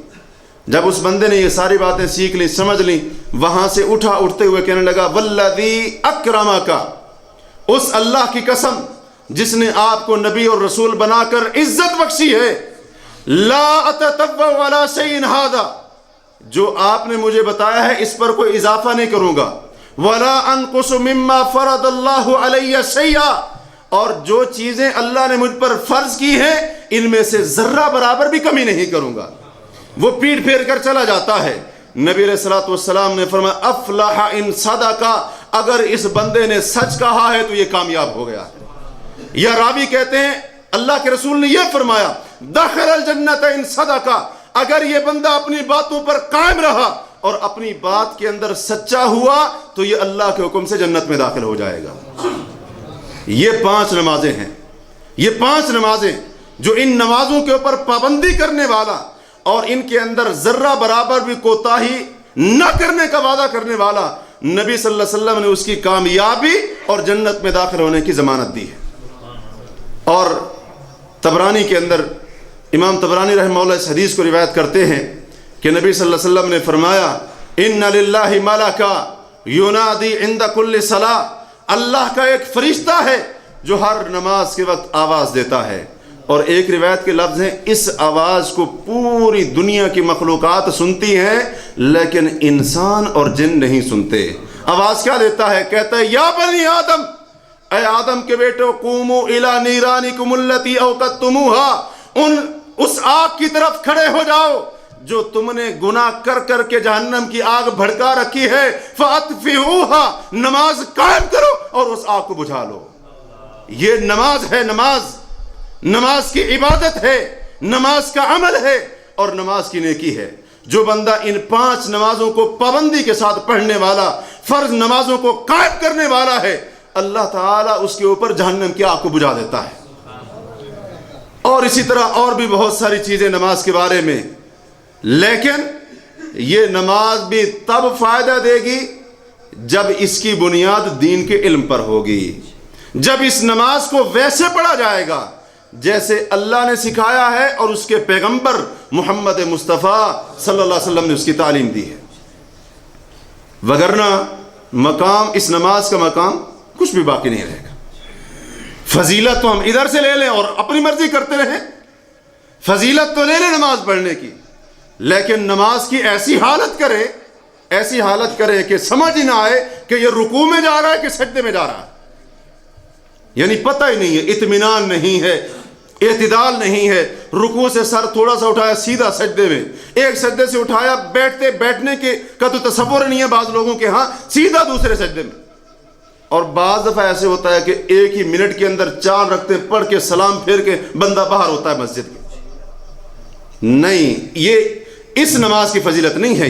جب اس بندے نے یہ ساری باتیں سیکھ لی، سمجھ لی، وہاں سے اٹھتے ہوئے کہنے لگا والذی اکرمک، اس اللہ کی قسم جس نے آپ کو نبی اور رسول بنا کر عزت بخشی ہے، لا اتتبع علی شیء ھذا، جو آپ نے مجھے بتایا ہے اس پر کوئی اضافہ نہیں کروں گا، ولا انقص مما فرض اللہ علی شیئا، اور جو چیزیں اللہ نے مجھ پر فرض کی ہیں ان میں سے ذرہ برابر بھی کمی نہیں کروں گا. وہ پیٹ پھیر کر چلا جاتا ہے. نبی علیہ الصلوۃ والسلام نے فرمایا افلح ان صدق، اگر اس بندے نے سچ کہا ہے تو یہ کامیاب ہو گیا. یا راوی کہتے ہیں اللہ کے رسول نے یہ فرمایا دخل الجنت ان صدق، اگر یہ بندہ اپنی باتوں پر قائم رہا اور اپنی بات کے اندر سچا ہوا تو یہ اللہ کے حکم سے جنت میں داخل ہو جائے گا. یہ 5 نمازیں ہیں، یہ 5 نمازیں جو ان نمازوں کے اوپر پابندی کرنے والا اور ان کے اندر ذرہ برابر بھی کوتاہی نہ کرنے کا وعدہ کرنے والا، نبی صلی اللہ علیہ وسلم نے اس کی کامیابی اور جنت میں داخل ہونے کی ضمانت دی ہے. اور طبرانی کے اندر امام طبرانی رحمہ اللہ اس حدیث کو روایت کرتے ہیں کہ نبی صلی اللہ علیہ وسلم نے فرمایا ان للہ ملکا ینادی عند کل صلاۃ، اللہ کا ایک فرشتہ ہے جو ہر نماز کے وقت آواز دیتا ہے. اور ایک روایت کے لفظ ہیں اس آواز کو پوری دنیا کی مخلوقات سنتی ہیں لیکن انسان اور جن نہیں سنتے. آواز کیا دیتا ہے؟ کہتا ہے یا بنی آدم، اے آدم کے بیٹو، قوموا الی نیرانکم التی اوقدتموها، اس آگ کی طرف کھڑے ہو جاؤ جو تم نے گناہ کر کر کے جہنم کی آگ بھڑکا رکھی ہے، فاطفئوها، نماز قائم کرو اور اس آگ کو بجھا لو. یہ نماز ہے، نماز کی عبادت ہے، نماز کا عمل ہے اور نماز کی نیکی ہے۔ جو بندہ ان 5 نمازوں کو پابندی کے ساتھ پڑھنے والا، فرض نمازوں کو قائم کرنے والا ہے، اللہ تعالیٰ اس کے اوپر جہنم کی آگ کو بجھا دیتا ہے۔ اور اسی طرح اور بھی بہت ساری چیزیں نماز کے بارے میں، لیکن یہ نماز بھی تب فائدہ دے گی جب اس کی بنیاد دین کے علم پر ہوگی، جب اس نماز کو ویسے پڑھا جائے گا جیسے اللہ نے سکھایا ہے اور اس کے پیغمبر محمد مصطفیٰ صلی اللہ علیہ وسلم نے اس کی تعلیم دی ہے۔ وگرنہ مقام، اس نماز کا مقام کچھ بھی باقی نہیں رہے گا۔ فضیلت تو ہم ادھر سے لے لیں اور اپنی مرضی کرتے رہیں، فضیلت تو لے لیں نماز پڑھنے کی، لیکن نماز کی ایسی حالت کرے کہ سمجھ ہی نہ آئے کہ یہ رکوع میں جا رہا ہے کہ سجدے میں جا رہا ہے، یعنی پتہ ہی نہیں ہے، اطمینان نہیں ہے، اعتدال نہیں ہے۔ رکوع سے سر تھوڑا سا اٹھایا سیدھا سجدے میں، ایک سجدے سے اٹھایا بیٹھنے کے کا تو تصور نہیں ہے بعض لوگوں کے ہاں، سیدھا دوسرے سجدے میں۔ اور بعض دفعہ ایسے ہوتا ہے کہ ایک ہی منٹ کے اندر 4 رکعتیں پڑھ کے سلام پھیر کے بندہ باہر ہوتا ہے مسجد کے۔ نہیں، یہ اس نماز کی فضیلت نہیں ہے۔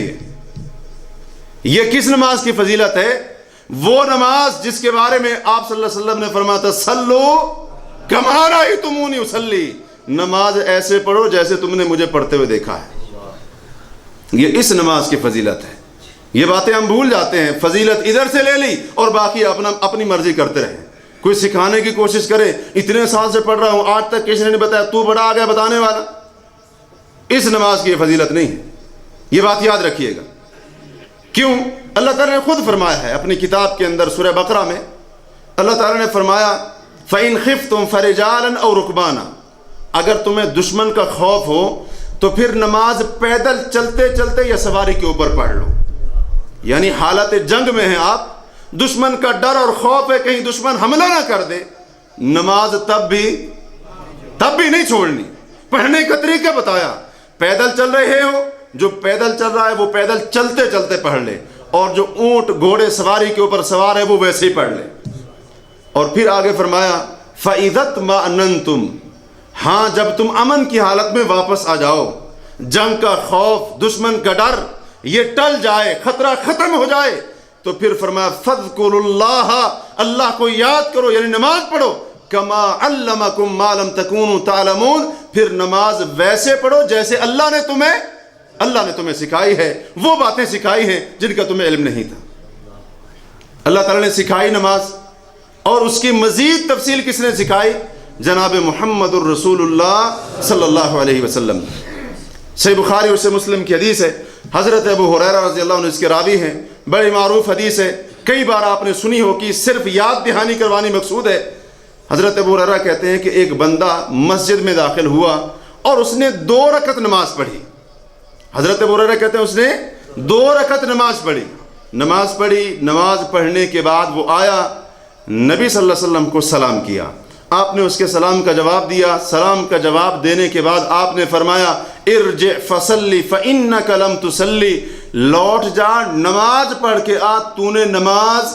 یہ کس نماز کی فضیلت ہے؟ وہ نماز جس کے بارے میں آپ صلی اللہ علیہ وسلم نے فرمایا تھا صلو کما رأیتمونی اصلی، نماز ایسے پڑھو جیسے تم نے مجھے پڑھتے ہوئے دیکھا ہے۔ یہ اس نماز کی فضیلت ہے۔ یہ باتیں ہم بھول جاتے ہیں، فضیلت ادھر سے لے لی اور باقی اپنی مرضی کرتے رہے۔ کوئی سکھانے کی کوشش کرے، اتنے سال سے پڑھ رہا ہوں آج تک کسی نے نہیں بتایا، تو بڑا آ گیا بتانے والا۔ اس نماز کی یہ فضیلت نہیں ہے، یہ بات یاد رکھیے گا۔ کیوں؟ اللہ تعالیٰ نے خود فرمایا ہے اپنی کتاب کے اندر سورہ بقرہ میں، اللہ تعالیٰ نے فرمایا فَإِنْ خِفْتُمْ فَرِجَالًا أَوْ رُكْبَانًا، اگر تمہیں دشمن کا خوف ہو تو پھر نماز پیدل چلتے چلتے یا سواری کے اوپر پڑھ لو۔ یعنی حالت جنگ میں ہیں آپ، دشمن کا ڈر اور خوف ہے کہیں دشمن حملہ نہ کر دے، نماز تب بھی نہیں چھوڑنی۔ پڑھنے کا طریقہ بتایا، پیدل چل رہے ہو، جو پیدل چل رہا ہے وہ پیدل چلتے چلتے پڑھ لے، اور جو اونٹ گھوڑے سواری کے اوپر سوار ہے وہ ویسے ہی پڑھ لے۔ اور پھر آگے فرمایا فَإِذَا اطْمَأْنَنْتُمْ، ہاں جب تم امن کی حالت میں واپس آ جاؤ، جنگ کا خوف، دشمن کا ڈر یہ ٹل جائے، خطرہ ختم ہو جائے، تو پھر فرمایا فَاذْكُرُوا اللَّهَ، اللہ کو یاد کرو، یعنی نماز پڑھو، کما علمکم ما لم تکونوا تعلمون، پھر نماز ویسے پڑھو جیسے اللہ نے تمہیں سکھائی ہے، وہ باتیں سکھائی ہیں جن کا تمہیں علم نہیں تھا۔ اللہ تعالیٰ نے سکھائی نماز، اور اس کی مزید تفصیل کس نے سکھائی؟ جناب محمد الرسول اللہ صلی اللہ علیہ وسلم۔ صحیح بخاری اور صحیح مسلم کی حدیث ہے، حضرت ابو ہریرہ رضی اللہ عنہ اس کے راوی ہیں، بڑی معروف حدیث ہے، کئی بار آپ نے سنی ہو کہ صرف یاد دہانی کروانی مقصود ہے۔ حضرت ابو ہریرہ کہتے ہیں کہ ایک بندہ مسجد میں داخل ہوا اور اس نے 2 رکعت نماز پڑھی۔ حضرت ابو ہریرہ کہتے ہیں اس نے 2 رکعت نماز پڑھی۔ نماز پڑھنے کے بعد وہ آیا، نبی صلی اللہ علیہ وسلم کو سلام کیا، آپ نے اس کے سلام کا جواب دیا۔ سلام کا جواب دینے کے بعد آپ نے فرمایا ارجع فصلی فإنک لم تصلی، لوٹ جا نماز پڑھ کے آ، تو نے نماز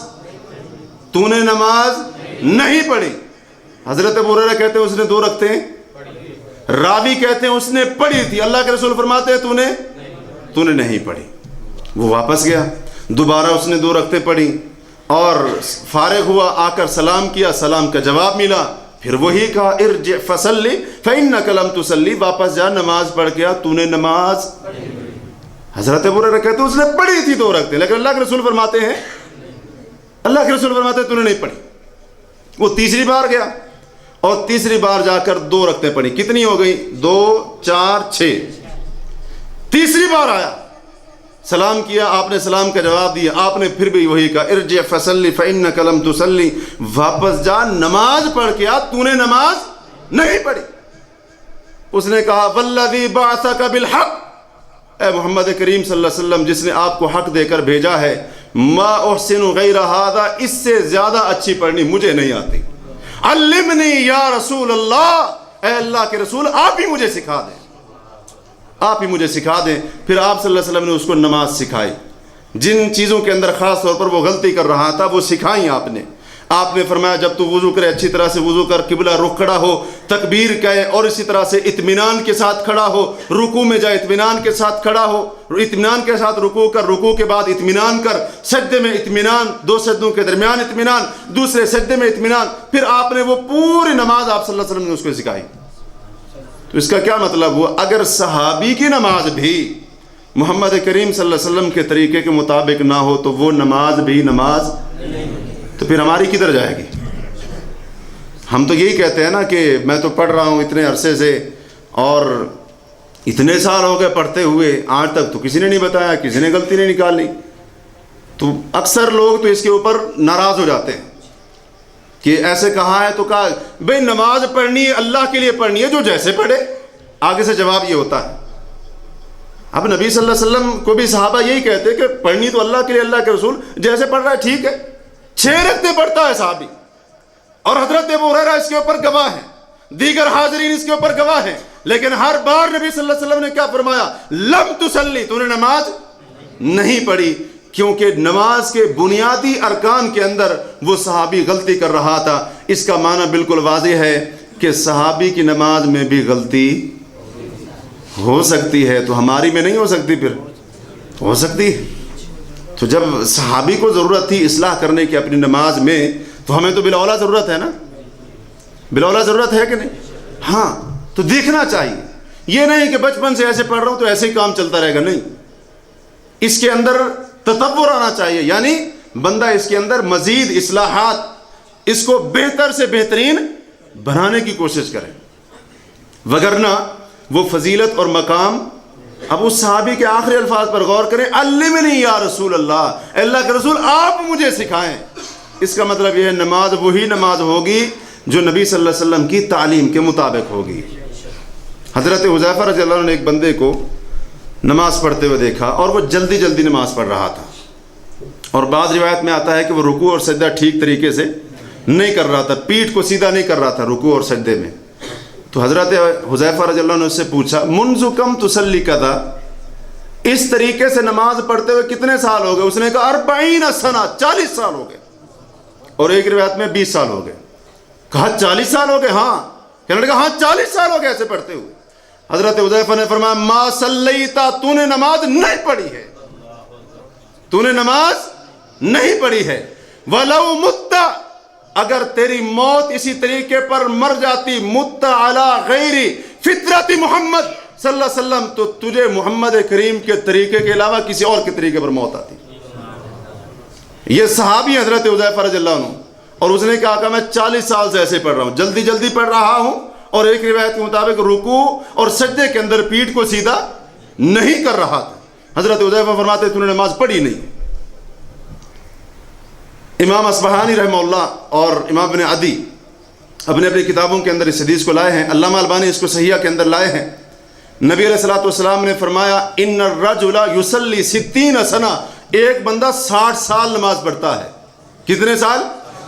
نہیں پڑھی۔ حضرت ابو ہریرہ کہتے ہیں اس نے 2 رکعتیں، راوی کہتے ہیں اس نے پڑھی تھی، اللہ کے رسول فرماتے ہیں تو نے نہیں پڑھی۔ وہ واپس گیا، دوبارہ اس نے 2 رکعتیں پڑھی اور فارغ ہوا، آ کر سلام کیا، سلام کا جواب ملا، پھر وہی کہا ارجع فصلی فإنک لم تصلی، واپس جا نماز پڑھ کے آ، تو نے نماز۔ حضرت ابو ہریرہ کہتے ہیں اس نے پڑھی تھی 2 رکعتیں، لیکن اللہ کے رسول فرماتے ہیں تو نے نہیں پڑھی۔ وہ تیسری بار گیا اور تیسری بار جا کر 2 رکعتیں پڑھی، کتنی ہو گئی؟ 2 4 6۔ تیسری بار آیا، سلام کیا، آپ نے سلام کا جواب دیا، آپ نے پھر بھی وہی کہا ارجع فصلی فإنک لم تصلی، واپس جا نماز پڑھ کے آ، تو نے نماز نہیں پڑھی۔ اس نے کہا والذی بعثک بالحق، اے محمد کریم صلی اللہ علیہ وسلم جس نے آپ کو حق دے کر بھیجا ہے، ما احسن غیر ھذا، اس سے زیادہ اچھی پڑھنی مجھے نہیں آتی، علمنی یا رسول اللہ، اے اللہ کے رسول آپ ہی مجھے سکھا دیں۔ پھر آپ صلی اللہ علیہ وسلم نے اس کو نماز سکھائی، جن چیزوں کے اندر خاص طور پر وہ غلطی کر رہا تھا وہ سکھائیں آپ نے۔ آپ نے فرمایا جب تو وضو کرے اچھی طرح سے وضو کر، قبلہ رخ کھڑا ہو، تکبیر کہے اور اسی طرح سے اطمینان کے ساتھ کھڑا ہو، رکوع میں جائے اطمینان کے ساتھ کھڑا ہو، اطمینان کے ساتھ رکوع کر، رکوع کے بعد اطمینان کر، سجدے میں اطمینان، 2 سجدوں کے درمیان اطمینان، دوسرے سجدے میں اطمینان. پھر آپ نے وہ پوری نماز آپ صلی اللہ علیہ وسلم نے اس کو سکھائی. تو اس کا کیا مطلب ہوا؟ اگر صحابی کی نماز بھی محمد کریم صلی اللہ علیہ وسلم کے طریقے کے مطابق نہ ہو تو وہ نماز بھی نماز، تو پھر ہماری کدھر جائے گی؟ ہم تو یہی کہتے ہیں نا کہ میں تو پڑھ رہا ہوں اتنے عرصے سے اور اتنے سال ہو گئے پڑھتے ہوئے، آج تک تو کسی نے نہیں بتایا، کسی نے غلطی نہیں نکالی. تو اکثر لوگ تو اس کے اوپر ناراض ہو جاتے ہیں کہ ایسے کہا ہے تو کہا. بھئی نماز پڑھنی ہے اللہ کے لیے پڑھنی ہے، جو جیسے پڑھے. آگے سے جواب یہ ہوتا ہے. اب نبی صلی اللہ علیہ وسلم کو بھی صحابہ یہی کہتے کہ پڑھنی تو اللہ کے لیے، اللہ کے رسول جیسے پڑھ رہا ہے ٹھیک ہے. 6 رکعتیں پڑھتا ہے صحابی، اور حضرت ابو ہریرہ اس کے اوپر گواہ ہیں، دیگر حاضرین اس کے اوپر گواہ ہیں. لیکن ہر بار نبی صلی اللہ علیہ وسلم نے کیا فرمایا؟ لم تصلی، تو نے نماز نہیں پڑھی. کیونکہ نماز کے بنیادی ارکان کے اندر وہ صحابی غلطی کر رہا تھا. اس کا معنی بالکل واضح ہے کہ صحابی کی نماز میں بھی غلطی ہو سکتی ہے، تو ہماری میں نہیں ہو سکتی؟ پھر ہو سکتی ہے. تو جب صحابی کو ضرورت تھی اصلاح کرنے کی اپنی نماز میں، تو ہمیں تو بلاولا ضرورت ہے نا؟ بلاولا ضرورت ہے کہ نہیں؟ ہاں. تو دیکھنا چاہیے، یہ نہیں کہ بچپن سے ایسے پڑھ رہا ہوں تو ایسے ہی کام چلتا رہے گا. نہیں، اس کے اندر تطور آنا چاہیے، یعنی بندہ اس کے اندر مزید اصلاحات، اس کو بہتر سے بہترین بنانے کی کوشش کرے. وگرنہ وہ فضیلت اور مقام، اب اس صحابی کے آخری الفاظ پر غور کریں، علمنی یا رسول اللہ، اللہ کے رسول آپ مجھے سکھائیں. اس کا مطلب یہ ہے نماز وہی نماز ہوگی جو نبی صلی اللہ علیہ وسلم کی تعلیم کے مطابق ہوگی. حضرت حذیفہ رضی اللہ عنہ نے ایک بندے کو نماز پڑھتے ہوئے دیکھا، اور وہ جلدی جلدی نماز پڑھ رہا تھا، اور بعض روایت میں آتا ہے کہ وہ رکوع اور سجدہ ٹھیک طریقے سے نہیں کر رہا تھا، پیٹھ کو سیدھا نہیں کر رہا تھا رکوع اور سجدے میں. تو حضرت حذیفہ رضی اللہ عنہ نے اس سے پوچھا، منذ کم تصلی کذا، اس طریقے سے نماز پڑھتے ہوئے کتنے سال ہو گئے؟ اس نے کہا 40 سنہ، 40 سال ہو گئے. اور ایک روایت میں 20 سال ہو گئے. کہا 40 سال ہو گئے؟ ہاں. کہنے لگا ہاں 40 سال ہو گئے ایسے پڑھتے ہوئے. حضرت حذیفہ نے فرمایا ما صلیتا، تو نے نماز نہیں پڑھی ہے، تو نے نماز نہیں پڑھی ہے. ولو مت، اگر تیری موت اسی طریقے پر مر جاتی، مت علی غیر فطرت محمد صلی اللہ علیہ وسلم، تو تجھے محمد کریم کے طریقے کے علاوہ کسی اور کے طریقے پر موت آتی. یہ صحابی حضرت حذیفہ رضی اللہ عنہ، اور اس نے کہا کہ میں 40 سال سے ایسے پڑھ رہا ہوں، جلدی جلدی پڑھ رہا ہوں، اور ایک روایت کے مطابق رکوع اور سجدے کے اندر پیٹھ کو سیدھا نہیں کر رہا تھا. حضرت حذیفہ فرماتے تو نے نماز پڑھی نہیں. امام اصبہانی رحمہ اللہ اور امام ابن عدی اپنے اپنی کتابوں کے اندر اس حدیث کو لائے ہیں. علامہ البانی اس کو صحیحہ کے اندر لائے ہیں. نبی علیہ الصلوۃ والسلام نے فرمایا ان الرجل یصلی 60 سنہ، ایک بندہ 60 سال نماز پڑھتا ہے. کتنے سال؟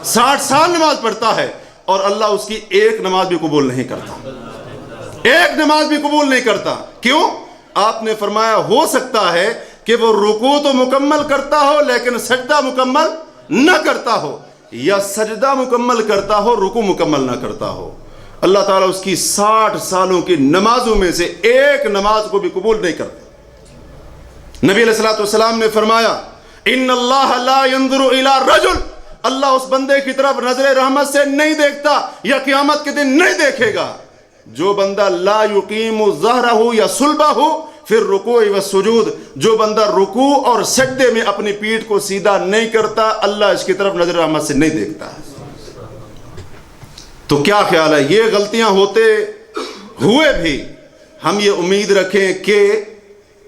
60 سال نماز پڑھتا ہے، اور اللہ اس کی ایک نماز بھی قبول نہیں کرتا. ایک نماز بھی قبول نہیں کرتا. کیوں؟ آپ نے فرمایا ہو سکتا ہے کہ وہ رکوع تو مکمل کرتا ہو لیکن سجدہ مکمل نہ کرتا ہو، یا سجدہ مکمل کرتا ہو رکوع مکمل نہ کرتا ہو. اللہ تعالیٰ اس کی 60 سالوں کی نمازوں میں سے ایک نماز کو بھی قبول نہیں کرتا. نبی علیہ الصلوۃ والسلام نے فرمایا ان اللہ لا ينظر الى رجل، اللہ اس بندے کی طرف نظر رحمت سے نہیں دیکھتا، یا قیامت کے دن نہیں دیکھے گا، جو بندہ لا یقیم ظہرہ یا صلبہ فی الرکوع والسجود، جو بندہ رکوع اور سجدے میں اپنی پیٹھ کو سیدھا نہیں کرتا، اللہ اس کی طرف نظر رحمت سے نہیں دیکھتا. تو کیا خیال ہے؟ یہ غلطیاں ہوتے ہوئے بھی ہم یہ امید رکھیں کہ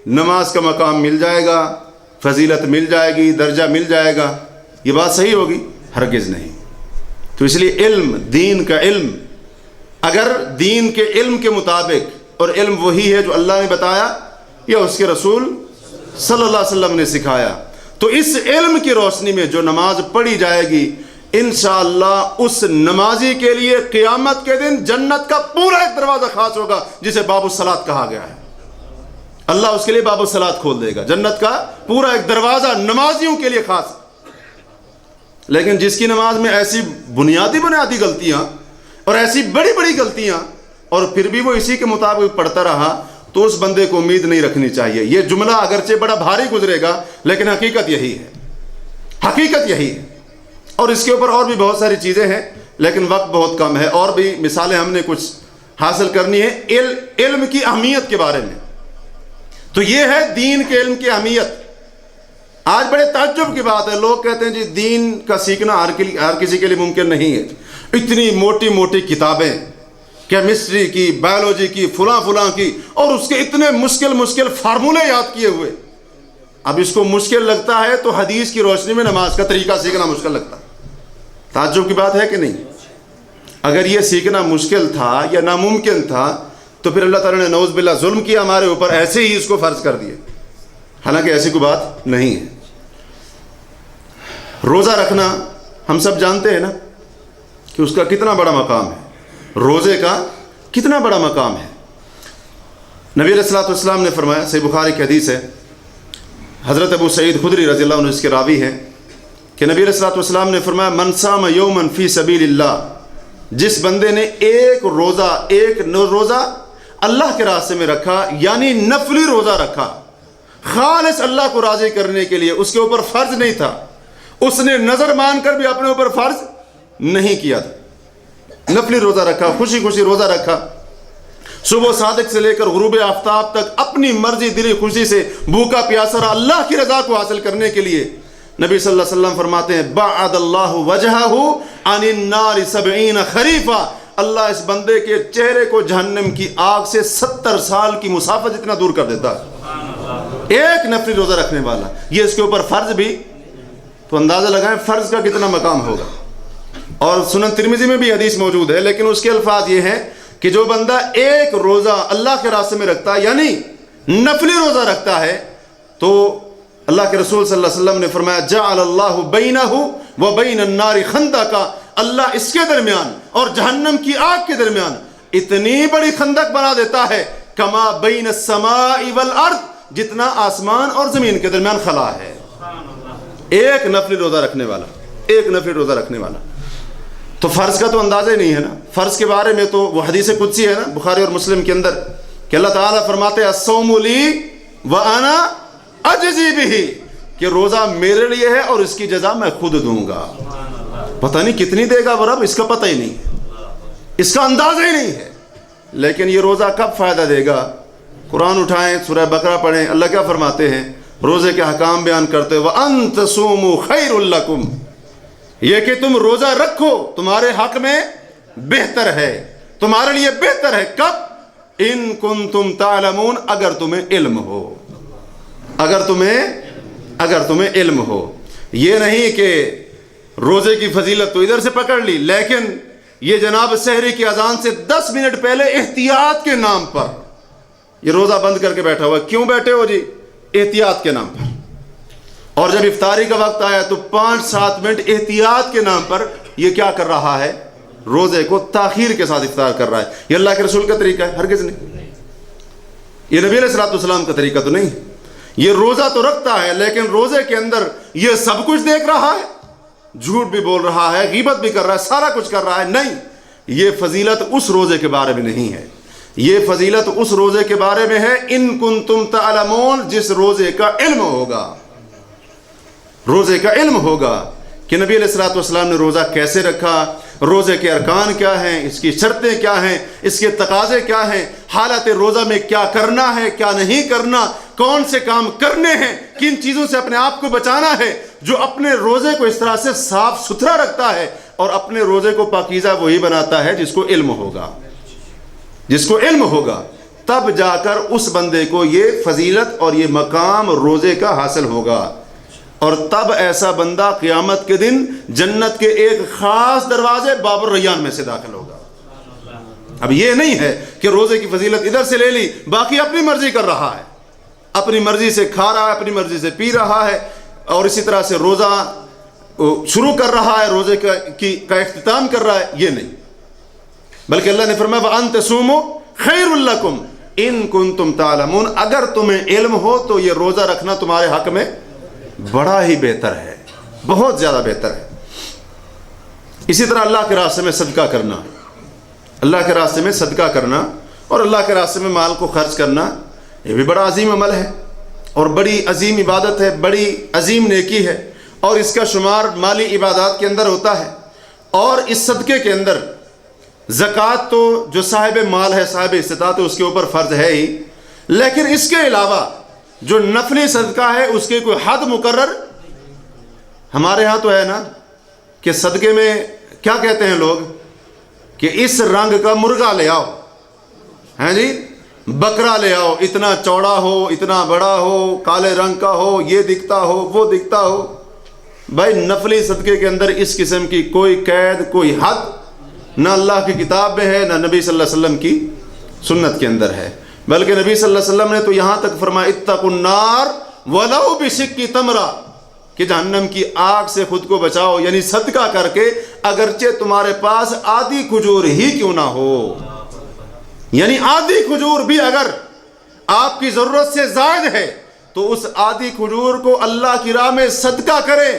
نماز کا مقام مل جائے گا، فضیلت مل جائے گی، درجہ مل جائے گا، یہ بات صحیح ہوگی؟ ہرگز نہیں. تو اس لیے علم، دین کا علم، اگر دین کے علم کے مطابق، اور علم وہی ہے جو اللہ نے بتایا یا اس کے رسول صلی اللہ علیہ وسلم نے سکھایا، تو اس علم کی روشنی میں جو نماز پڑھی جائے گی انشاءاللہ اس نمازی کے لیے قیامت کے دن جنت کا پورا ایک دروازہ خاص ہوگا جسے باب الصلاۃ کہا گیا ہے. اللہ اس کے لیے باب الصلاۃ کھول دے گا. جنت کا پورا ایک دروازہ نمازیوں کے لیے خاص. لیکن جس کی نماز میں ایسی بنیادی غلطیاں اور ایسی بڑی بڑی غلطیاں اور پھر بھی وہ اسی کے مطابق پڑھتا رہا تو اس بندے کو امید نہیں رکھنی چاہیے. یہ جملہ اگرچہ بڑا بھاری گزرے گا لیکن حقیقت یہی ہے, حقیقت یہی ہے. اور اس کے اوپر اور بھی بہت ساری چیزیں ہیں لیکن وقت بہت کم ہے, اور بھی مثالیں ہم نے کچھ حاصل کرنی ہے علم کی اہمیت کے بارے میں. تو یہ ہے دین کے علم کی اہمیت. آج بڑے تعجب کی بات ہے, لوگ کہتے ہیں جی دین کا سیکھنا ہر کسی کے لیے ممکن نہیں ہے. اتنی موٹی موٹی کتابیں, کیمسٹری کی, بایولوجی کی, فلاں کی, اور اس کے اتنے مشکل فارمولے یاد کیے ہوئے. اب اس کو مشکل لگتا ہے تو حدیث کی روشنی میں نماز کا طریقہ سیکھنا مشکل لگتا ہے. تعجب کی بات ہے کہ نہیں؟ اگر یہ سیکھنا مشکل تھا یا ناممکن تھا تو پھر اللہ تعالیٰ نے نعوذ باللہ ظلم کیا ہمارے اوپر, ایسے ہی اس کو فرض کر دیا. حالانکہ ایسی کوئی بات نہیں ہے. روزہ رکھنا ہم سب جانتے ہیں نا کہ اس کا کتنا بڑا مقام ہے, روزے کا کتنا بڑا مقام ہے. نبی علیہ الصلوۃ والسلام نے فرمایا, صحیح بخاری کی حدیث ہے, حضرت ابو سعید خدری رضی اللہ عنہ اس کے راوی ہیں, کہ نبی علیہ الصلوۃ والسلام نے فرمایا من صام یوما فی سبیل اللہ, جس بندے نے ایک روزہ اللہ کے راستے میں رکھا, یعنی نفلی روزہ رکھا, خالص اللہ کو راضی کرنے کے لیے, اس کے اوپر فرض نہیں تھا, اس نے نظر مان کر بھی اپنے اوپر فرض نہیں کیا تھا, نفلی روزہ رکھا, خوشی خوشی روزہ رکھا, صبح صادق سے لے کر غروب آفتاب تک اپنی مرضی دلی خوشی سے بھوکا پیاسا رہا اللہ کی رضا کو حاصل کرنے کے لیے. نبی صلی اللہ علیہ وسلم فرماتے ہیں بعد اللہ وجہہ عن النار 70 خریفا, اللہ اس بندے کے چہرے کو جہنم کی آگ سے 70 سال کی مسافت اتنا دور کر دیتا ہے. ایک نفلی روزہ رکھنے والا, یہ اس کے اوپر فرض بھی, تو اندازہ لگائیں فرض کا کتنا مقام ہوگا. اور سنن ترمذی میں بھی حدیث موجود ہے, لیکن اس کے الفاظ یہ ہیں کہ جو بندہ ایک روزہ اللہ کے راستے میں رکھتا ہے, یعنی نفلی روزہ رکھتا ہے, تو اللہ کے رسول صلی اللہ علیہ وسلم نے فرمایا جعل اللہ بینہ و بین النار خندقا, اللہ اس کے درمیان اور جہنم کی آگ کے درمیان اتنی بڑی خندق بنا دیتا ہے, کما بین السماء والارض, جتنا آسمان اور زمین کے درمیان خلا ہے. ایک نفلی روزہ رکھنے والا, ایک نفلی روزہ رکھنے والا. تو فرض کا تو اندازہ ہی نہیں ہے نا. فرض کے بارے میں تو وہ حدیث قدسی ہے نا بخاری اور مسلم کے اندر, کہ اللہ تعالیٰ فرماتے ہیں الصوم لی وانا اجزی بہ, کہ روزہ میرے لیے ہے اور اس کی جزا میں خود دوں گا. پتہ نہیں کتنی دے گا وہ رب, اس کا پتہ ہی نہیں, اس کا اندازہ ہی نہیں ہے. لیکن یہ روزہ کب فائدہ دے گا؟ قرآن اٹھائیں, سورہ بقرہ پڑھیں, اللہ کیا فرماتے ہیں روزے کے احکام بیان کرتے ہوئے وَأَن تَصُومُوا خَيْرٌ لَكُمْ, یہ کہ تم روزہ رکھو تمہارے حق میں بہتر ہے, تمہارے لیے بہتر ہے. کب؟ ان کنتم تعلمون, اگر تمہیں علم ہو, اگر تمہیں علم ہو. یہ نہیں کہ روزے کی فضیلت تو ادھر سے پکڑ لی, لیکن یہ جناب سحری کی اذان سے 10 منٹ پہلے احتیاط کے نام پر یہ روزہ بند کر کے بیٹھا ہوا. کیوں بیٹھے ہو جی؟ احتیاط کے نام پر. اور جب افطاری کا وقت آیا تو 5-7 منٹ احتیاط کے نام پر یہ کیا کر رہا ہے؟ روزے کو تاخیر کے ساتھ افطار کر رہا ہے. یہ اللہ کے رسول کا طریقہ ہے؟ ہرگز نہیں. یہ نبی علیہ الصلوۃ والسلام کا طریقہ تو نہیں. یہ روزہ تو رکھتا ہے لیکن روزے کے اندر یہ سب کچھ دیکھ رہا ہے, جھوٹ بھی بول رہا ہے, غیبت بھی کر رہا ہے, سارا کچھ کر رہا ہے. نہیں, یہ فضیلت اس روزے کے بارے میں نہیں ہے. یہ فضیلت اس روزے کے بارے میں ہے ان کنتم تعلمون, جس روزے کا علم ہوگا, روزے کا علم ہوگا کہ نبی علیہ الصلوۃ والسلام نے روزہ کیسے رکھا, روزے کے ارکان کیا ہیں, اس کی شرطیں کیا ہیں, اس کے تقاضے کیا ہیں, حالت روزہ میں کیا کرنا ہے کیا نہیں کرنا, کون سے کام کرنے ہیں, کن چیزوں سے اپنے آپ کو بچانا ہے. جو اپنے روزے کو اس طرح سے صاف ستھرا رکھتا ہے اور اپنے روزے کو پاکیزہ وہی بناتا ہے جس کو علم ہوگا, جس کو علم ہوگا. تب جا کر اس بندے کو یہ فضیلت اور یہ مقام روزے کا حاصل ہوگا. اور تب ایسا بندہ قیامت کے دن جنت کے ایک خاص دروازے باب الریان میں سے داخل ہوگا. اب یہ نہیں ہے کہ روزے کی فضیلت ادھر سے لے لی, باقی اپنی مرضی کر رہا ہے, اپنی مرضی سے کھا رہا ہے, اپنی مرضی سے پی رہا ہے, اور اسی طرح سے روزہ شروع کر رہا ہے, روزے کا اختتام کر رہا ہے. یہ نہیں, بلکہ اللہ نے فرمایا وَأَن تَصُومُوا خَيْرٌ لَكُمْ إِن كُنتُمْ تَعْلَمُونَ, اگر تمہیں علم ہو تو یہ روزہ رکھنا تمہارے حق میں بڑا ہی بہتر ہے, بہت زیادہ بہتر ہے. اسی طرح اللہ کے راستے میں صدقہ کرنا، اللہ کے راستے میں صدقہ کرنا اور اللہ کے راستے میں مال کو خرچ کرنا، یہ بھی بڑا عظیم عمل ہے اور بڑی عظیم عبادت ہے، بڑی عظیم نیکی ہے، اور اس کا شمار مالی عبادات کے اندر ہوتا ہے۔ اور اس صدقے کے اندر زکوٰۃ تو جو صاحب مال ہے، صاحب استطاعت ہے، اس کے اوپر فرض ہے ہی، لیکن اس کے علاوہ جو نفلی صدقہ ہے اس کے کوئی حد مقرر ہمارے ہاں تو ہے نا کہ صدقے میں کیا کہتے ہیں لوگ کہ اس رنگ کا مرغا لے آؤ، ہیں جی، بکرا لے آؤ، اتنا چوڑا ہو، اتنا بڑا ہو، کالے رنگ کا ہو، یہ دکھتا ہو، وہ دکھتا ہو۔ بھائی نفلی صدقے کے اندر اس قسم کی کوئی قید، کوئی حد نہ اللہ کی کتاب میں ہے، نہ نبی صلی اللہ علیہ وسلم کی سنت کے اندر ہے، بلکہ نبی صلی اللہ علیہ وسلم نے تو یہاں تک فرمایا اتقوا النار ولو بشق تمرہ، کہ جہنم کی آگ سے خود کو بچاؤ، یعنی صدقہ کر کے اگرچہ تمہارے پاس آدھی کھجور ہی کیوں نہ ہو، یعنی آدھی کھجور بھی اگر آپ کی ضرورت سے زائد ہے تو اس آدھی کھجور کو اللہ کی راہ میں صدقہ کریں۔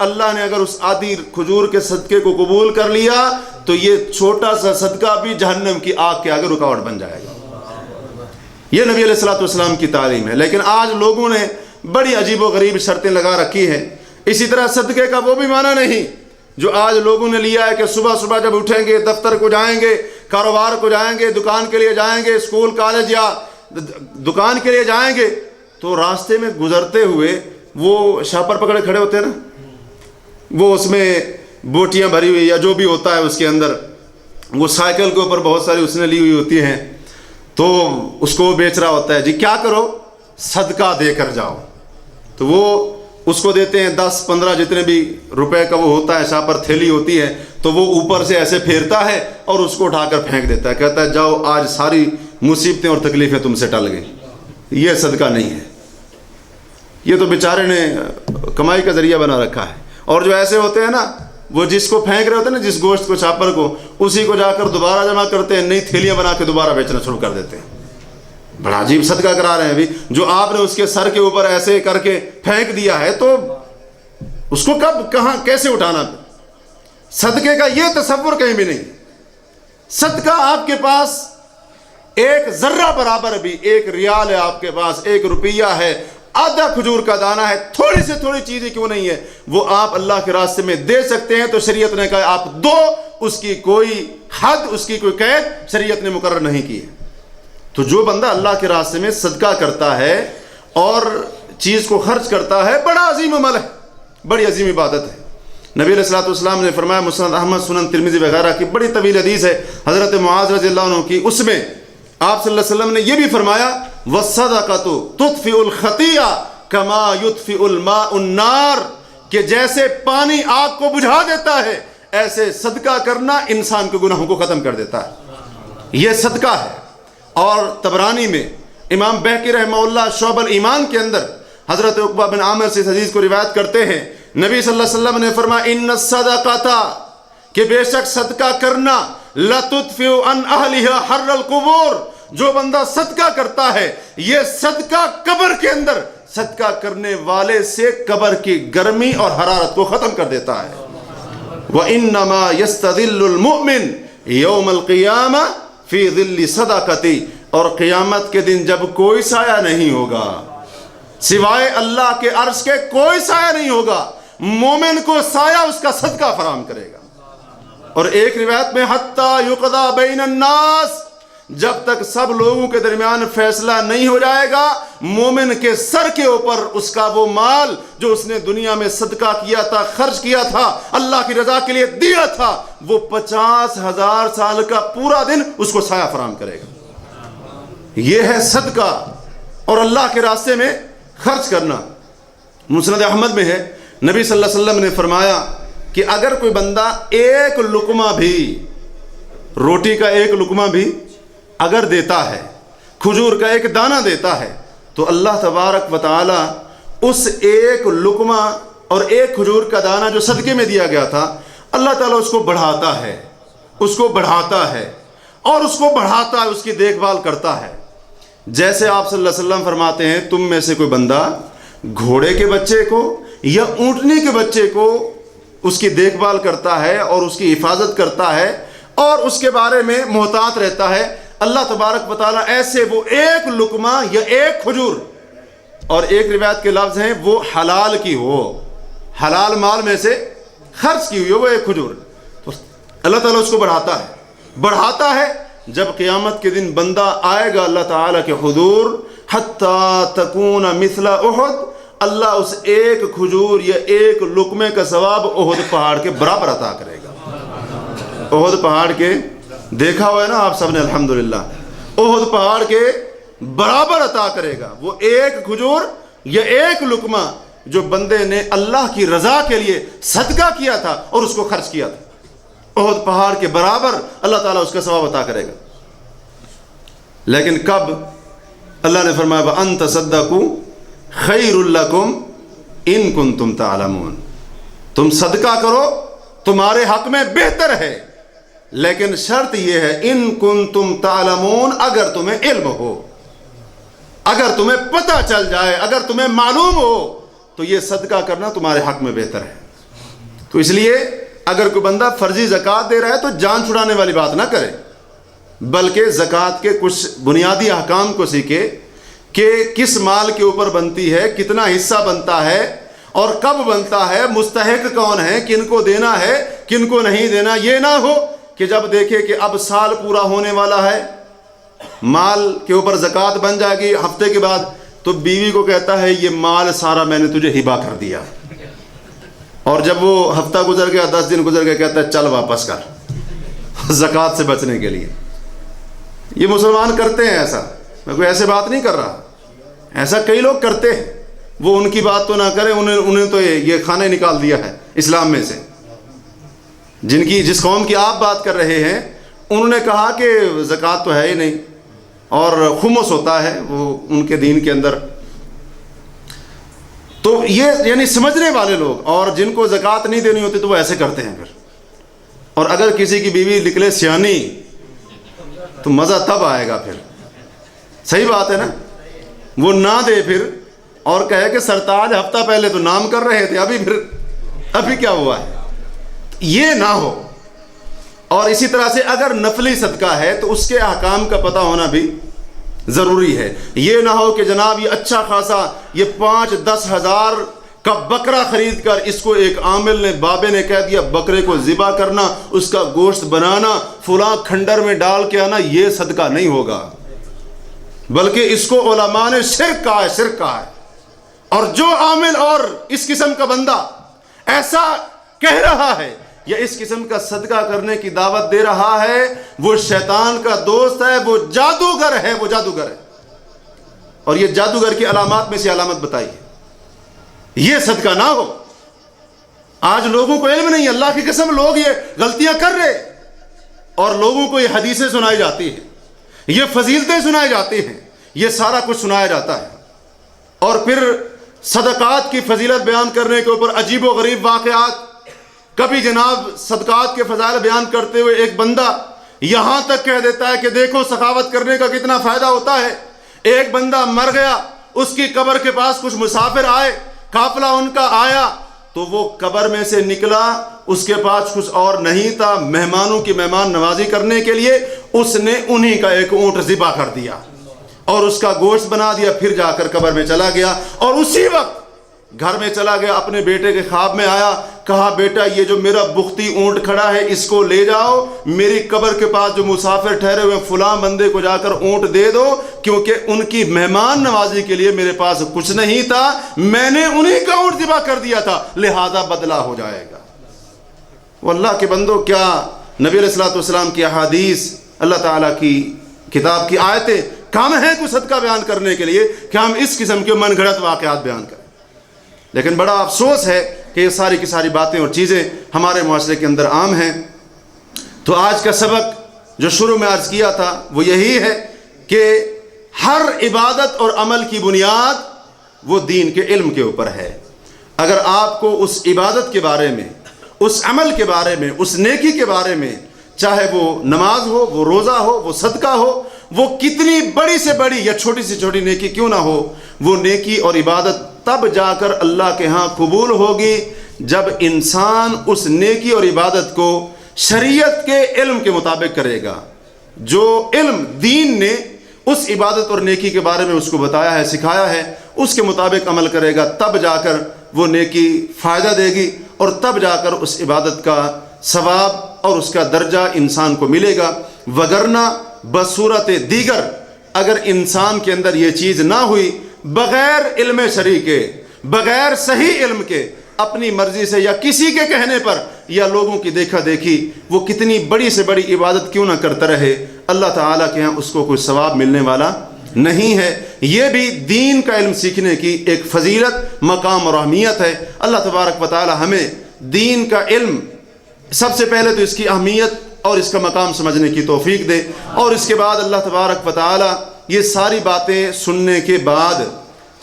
اللہ نے اگر اس آدھی کھجور کے صدقے کو قبول کر لیا تو یہ چھوٹا سا صدقہ بھی جہنم کی آگ کے آگے رکاوٹ بن جائے گا۔ یہ نبی علیہ الصلوۃ والسلام کی تعلیم ہے، لیکن آج لوگوں نے بڑی عجیب و غریب شرطیں لگا رکھی ہیں۔ اسی طرح صدقے کا وہ بھی معنی نہیں جو آج لوگوں نے لیا ہے کہ صبح صبح جب اٹھیں گے، دفتر کو جائیں گے، کاروبار کو جائیں گے، دکان کے لیے جائیں گے، اسکول کالج یا دکان کے لیے جائیں گے، تو راستے میں گزرتے ہوئے وہ شاپر پکڑے کھڑے ہوتے ہیں نا، وہ اس میں بوٹیاں بھری ہوئی یا جو بھی ہوتا ہے اس کے اندر، وہ سائیکل کے اوپر بہت ساری اس نے لی ہوئی ہوتی ہیں، تو اس کو بیچ رہا ہوتا ہے، جی کیا کرو، صدقہ دے کر جاؤ، تو وہ اس کو دیتے ہیں 10-15 جتنے بھی روپے کا وہ ہوتا ہے، شاپر تھیلی ہوتی ہے، تو وہ اوپر سے ایسے پھیرتا ہے اور اس کو اٹھا کر پھینک دیتا ہے، کہتا ہے جاؤ آج ساری مصیبتیں اور تکلیفیں تم سے ٹل گئی۔ یہ صدقہ نہیں ہے، یہ تو بیچارے نے کمائی کا ذریعہ بنا رکھا ہے۔ اور جو ایسے ہوتے ہیں نا، وہ جس کو پھینک رہے ہوتے ہیں نا، جس گوشت کو، شاپر کو، اسی کو جا کر دوبارہ جمع کرتے ہیں، نئی تھیلیاں بنا کے دوبارہ بیچنا شروع کر دیتے ہیں۔ بڑا عجیب صدقہ کرا رہے ہیں ابھی، جو آپ نے اس کے سر کے اوپر ایسے کر کے پھینک دیا ہے تو اس کو کب، کہاں، کیسے اٹھانا؟ صدقے کا یہ تصور کہیں بھی نہیں۔ صدقہ آپ کے پاس ایک ذرہ برابر بھی، 1 ریال ہے آپ کے پاس، 1 روپیہ ہے، آدھا کھجور کا دانہ ہے، تھوڑی سے تھوڑی چیزیں کیوں نہیں ہے، وہ آپ اللہ کے راستے میں دے سکتے ہیں، تو شریعت نے کہا آپ دو، اس کی کوئی حد، اس کی کوئی قید شریعت نے مقرر نہیں کی ہے۔ تو جو بندہ اللہ کے راستے میں صدقہ کرتا ہے اور چیز کو خرچ کرتا ہے، بڑا عظیم عمل ہے، بڑی عظیم عبادت ہے۔ نبی علیہ الصلوۃ والسلام نے فرمایا، مسند احمد، سنن ترمذی وغیرہ کی بڑی طویل حدیث ہے حضرت معاذ رضی اللہ عنہ کی، اس میں آپ صلی اللہ علیہ وسلم نے یہ بھی فرمایا، وَالصَّدَقَةُ تُطْفِئُ الْخَطِيئَةَ كَمَا يُطْفِئُ الْمَاءُ النَّارَ، کہ جیسے پانی آگ کو بجھا دیتا ہے، ایسے صدقہ کرنا انسان کے گناہوں کو ختم کر دیتا ہے۔ یہ صدقہ ہے۔ اور طبرانی میں امام بہقی رحمہ اللہ شعب الایمان کے اندر حضرت عقبہ بن عامر سے اس حدیث کو روایت کرتے ہیں، نبی صلی اللہ علیہ وسلم نے فرمایا، ان الصدقۃ، کہ بے شک صدقہ کرنا، لتطفئ عن اہلھا حر القبور، جو بندہ صدقہ کرتا ہے، یہ صدقہ قبر کے اندر صدقہ کرنے والے سے قبر کی گرمی اور حرارت کو ختم کر دیتا ہے۔ وَإِنَّمَا يَسْتَظِلُّ الْمُؤْمِنُ يَوْمَ الْقِيَامَةِ فِي ظِلِّ صَدَقَتِهِ، اور قیامت کے دن جب کوئی سایہ نہیں ہوگا سوائے اللہ کے عرش کے، کوئی سایہ نہیں ہوگا، مومن کو سایہ اس کا صدقہ فراہم کرے گا۔ اور ایک روایت میں حَتَّى يُقْضَى بَيْنَ النَّاسِ، جب تک سب لوگوں کے درمیان فیصلہ نہیں ہو جائے گا، مومن کے سر کے اوپر اس کا وہ مال جو اس نے دنیا میں صدقہ کیا تھا، خرچ کیا تھا، اللہ کی رضا کے لیے دیا تھا، وہ 50,000 سال کا پورا دن اس کو سایہ فراہم کرے گا۔ یہ ہے صدقہ اور اللہ کے راستے میں خرچ کرنا۔ مسند احمد میں ہے، نبی صلی اللہ علیہ وسلم نے فرمایا کہ اگر کوئی بندہ ایک لقمہ بھی، روٹی کا ایک لقمہ بھی اگر دیتا ہے، کھجور کا ایک دانہ دیتا ہے، تو اللہ تبارک و تعالی اس ایک لقمہ اور ایک کھجور کا دانہ جو صدقے میں دیا گیا تھا، اللہ تعالیٰ اس کو بڑھاتا ہے، اس کو بڑھاتا ہے اور اس کو بڑھاتا ہے، اس کی دیکھ بھال کرتا ہے۔ جیسے آپ صلی اللہ علیہ وسلم فرماتے ہیں، تم میں سے کوئی بندہ گھوڑے کے بچے کو یا اونٹنی کے بچے کو اس کی دیکھ بھال کرتا ہے اور اس کی حفاظت کرتا ہے اور اس کے بارے میں محتاط رہتا ہے، اللہ تبارک و تعالیٰ ایسے وہ ایک لقمہ یا ایک کھجور، اور ایک روایت کے لفظ ہیں وہ حلال کی ہو، حلال مال میں سے خرچ کی ہوئی ہو وہ ایک کھجور، تو اللہ تعالیٰ اس کو بڑھاتا ہے جب قیامت کے دن بندہ آئے گا اللہ تعالیٰ کے حضور، حتیٰ تکون مثل احد، اللہ اس ایک کھجور یا ایک لقمے کا ثواب احد پہاڑ کے برابر عطا کرے گا۔ احد پہاڑ کے دیکھا ہوا ہے نا آپ سب نے الحمدللہ، احد پہاڑ کے برابر عطا کرے گا وہ ایک کھجور یا ایک لقمہ جو بندے نے اللہ کی رضا کے لیے صدقہ کیا تھا اور اس کو خرچ کیا تھا، احد پہاڑ کے برابر اللہ تعالیٰ اس کا ثواب عطا کرے گا۔ لیکن کب؟ اللہ نے فرمایا وَأَن تَصَدَّقُوا خَيْرٌ لَكُمْ إِن كُنتُمْ تَعْلَمُونَ، تم صدقہ کرو تمہارے حق میں بہتر ہے، لیکن شرط یہ ہے ان کنتم تعلمون، اگر تمہیں علم ہو، اگر تمہیں پتہ چل جائے، اگر تمہیں معلوم ہو تو یہ صدقہ کرنا تمہارے حق میں بہتر ہے۔ تو اس لیے اگر کوئی بندہ فرضی زکوٰۃ دے رہا ہے تو جان چھڑانے والی بات نہ کرے، بلکہ زکوٰۃ کے کچھ بنیادی احکام کو سیکھے کہ کس مال کے اوپر بنتی ہے، کتنا حصہ بنتا ہے اور کب بنتا ہے، مستحق کون ہے، کن کو دینا ہے کن کو نہیں دینا۔ یہ نہ ہو کہ جب دیکھے کہ اب سال پورا ہونے والا ہے، مال کے اوپر زکوٰۃ بن جائے گی ہفتے کے بعد، تو بیوی کو کہتا ہے یہ مال سارا میں نے تجھے ہبہ کر دیا، اور جب وہ ہفتہ گزر گیا 10 دن گزر گیا کہتا ہے چل واپس کر زکوٰۃ سے بچنے کے لیے۔ یہ مسلمان کرتے ہیں ایسا، میں کوئی ایسے بات نہیں کر رہا، ایسا کئی لوگ کرتے ہیں، وہ ان کی بات تو نہ کریں، انہیں تو یہ کھانا نکال دیا ہے اسلام میں سے۔ جس قوم کی آپ بات کر رہے ہیں انہوں نے کہا کہ زکوٰۃ تو ہے ہی نہیں اور خمس ہوتا ہے وہ ان کے دین کے اندر، تو یہ یعنی سمجھنے والے لوگ، اور جن کو زکوٰۃ نہیں دینی ہوتی تو وہ ایسے کرتے ہیں پھر۔ اور اگر کسی کی بیوی نکلے سیانی تو مزہ تب آئے گا، پھر صحیح بات ہے نا، وہ نہ دے پھر اور کہے کہ سرتاج ہفتہ پہلے تو نام کر رہے تھے، ابھی کیا ہوا ہے، یہ نہ ہو۔ اور اسی طرح سے اگر نفلی صدقہ ہے تو اس کے احکام کا پتہ ہونا بھی ضروری ہے۔ یہ نہ ہو کہ جناب یہ اچھا خاصا یہ 5-10 ہزار کا بکرا خرید کر اس کو ایک عامل نے بابے نے کہہ دیا بکرے کو ذبح کرنا، اس کا گوشت بنانا، فلاں کھنڈر میں ڈال کے آنا، یہ صدقہ نہیں ہوگا، بلکہ اس کو علماء نے شرک کہا ہے۔ اور جو عامل اور اس قسم کا بندہ ایسا کہہ رہا ہے یا اس قسم کا صدقہ کرنے کی دعوت دے رہا ہے، وہ شیطان کا دوست ہے، وہ جادوگر ہے، اور یہ جادوگر کی علامات میں سے علامت بتائی ہے، یہ صدقہ نہ ہو۔ آج لوگوں کو علم نہیں، اللہ کی قسم لوگ یہ غلطیاں کر رہے، اور لوگوں کو یہ حدیثیں سنائی جاتی ہیں، یہ فضیلتیں سنائی جاتی ہیں، یہ سارا کچھ سنایا جاتا ہے، اور پھر صدقات کی فضیلت بیان کرنے کے اوپر عجیب و غریب واقعات۔ کبھی جناب صدقات کے فضائل بیان کرتے ہوئے ایک بندہ یہاں تک کہہ دیتا ہے کہ دیکھو سخاوت کرنے کا کتنا فائدہ ہوتا ہے۔ ایک بندہ مر گیا، اس کی قبر کے پاس کچھ مسافر آئے، قافلہ ان کا آیا، تو وہ قبر میں سے نکلا، اس کے پاس کچھ اور نہیں تھا، مہمانوں کی مہمان نوازی کرنے کے لیے اس نے انہی کا ایک اونٹ ذبح کر دیا اور اس کا گوشت بنا دیا، پھر جا کر قبر میں چلا گیا، اور اسی وقت گھر میں چلا گیا، اپنے بیٹے کے خواب میں آیا، کہا بیٹا یہ جو میرا بختی اونٹ کھڑا ہے اس کو لے جاؤ، میری قبر کے پاس جو مسافر ٹھہرے ہوئے فلاں بندے کو جا کر اونٹ دے دو، کیونکہ ان کی مہمان نوازی کے لیے میرے پاس کچھ نہیں تھا، میں نے انہی کا اونٹ ذبح کر دیا تھا، لہذا بدلہ ہو جائے گا۔ وہ اللہ کے بندوں، کیا نبی علیہ الصلوۃ والسلام کی احادیث، اللہ تعالیٰ کی کتاب کی آیتیں کام ہیں کوئی صدقہ بیان کرنے کے لیے کہ ہم اس قسم کے من گھڑت واقعات بیان کریں؟ لیکن بڑا افسوس ہے کہ یہ ساری کی ساری باتیں اور چیزیں ہمارے معاشرے کے اندر عام ہیں۔ تو آج کا سبق جو شروع میں عرض کیا تھا وہ یہی ہے کہ ہر عبادت اور عمل کی بنیاد وہ دین کے علم کے اوپر ہے۔ اگر آپ کو اس عبادت کے بارے میں، اس عمل کے بارے میں، اس نیکی کے بارے میں، چاہے وہ نماز ہو، وہ روزہ ہو، وہ صدقہ ہو، وہ کتنی بڑی سے بڑی یا چھوٹی سے چھوٹی نیکی کیوں نہ ہو، وہ نیکی اور عبادت تب جا کر اللہ کے ہاں قبول ہوگی جب انسان اس نیکی اور عبادت کو شریعت کے علم کے مطابق کرے گا، جو علم دین نے اس عبادت اور نیکی کے بارے میں اس کو بتایا ہے، سکھایا ہے، اس کے مطابق عمل کرے گا، تب جا کر وہ نیکی فائدہ دے گی، اور تب جا کر اس عبادت کا ثواب اور اس کا درجہ انسان کو ملے گا۔ وگرنہ بصورت دیگر اگر انسان کے اندر یہ چیز نہ ہوئی، بغیر علم شرعی کے، بغیر صحیح علم کے، اپنی مرضی سے یا کسی کے کہنے پر یا لوگوں کی دیکھا دیکھی وہ کتنی بڑی سے بڑی عبادت کیوں نہ کرتا رہے، اللہ تعالیٰ کے ہاں اس کو کوئی ثواب ملنے والا نہیں ہے۔ یہ بھی دین کا علم سیکھنے کی ایک فضیلت، مقام اور اہمیت ہے۔ اللہ تبارک و تعالیٰ ہمیں دین کا علم سب سے پہلے تو اس کی اہمیت اور اس کا مقام سمجھنے کی توفیق دے، اور اس کے بعد اللہ تبارک و تعالیٰ یہ ساری باتیں سننے کے بعد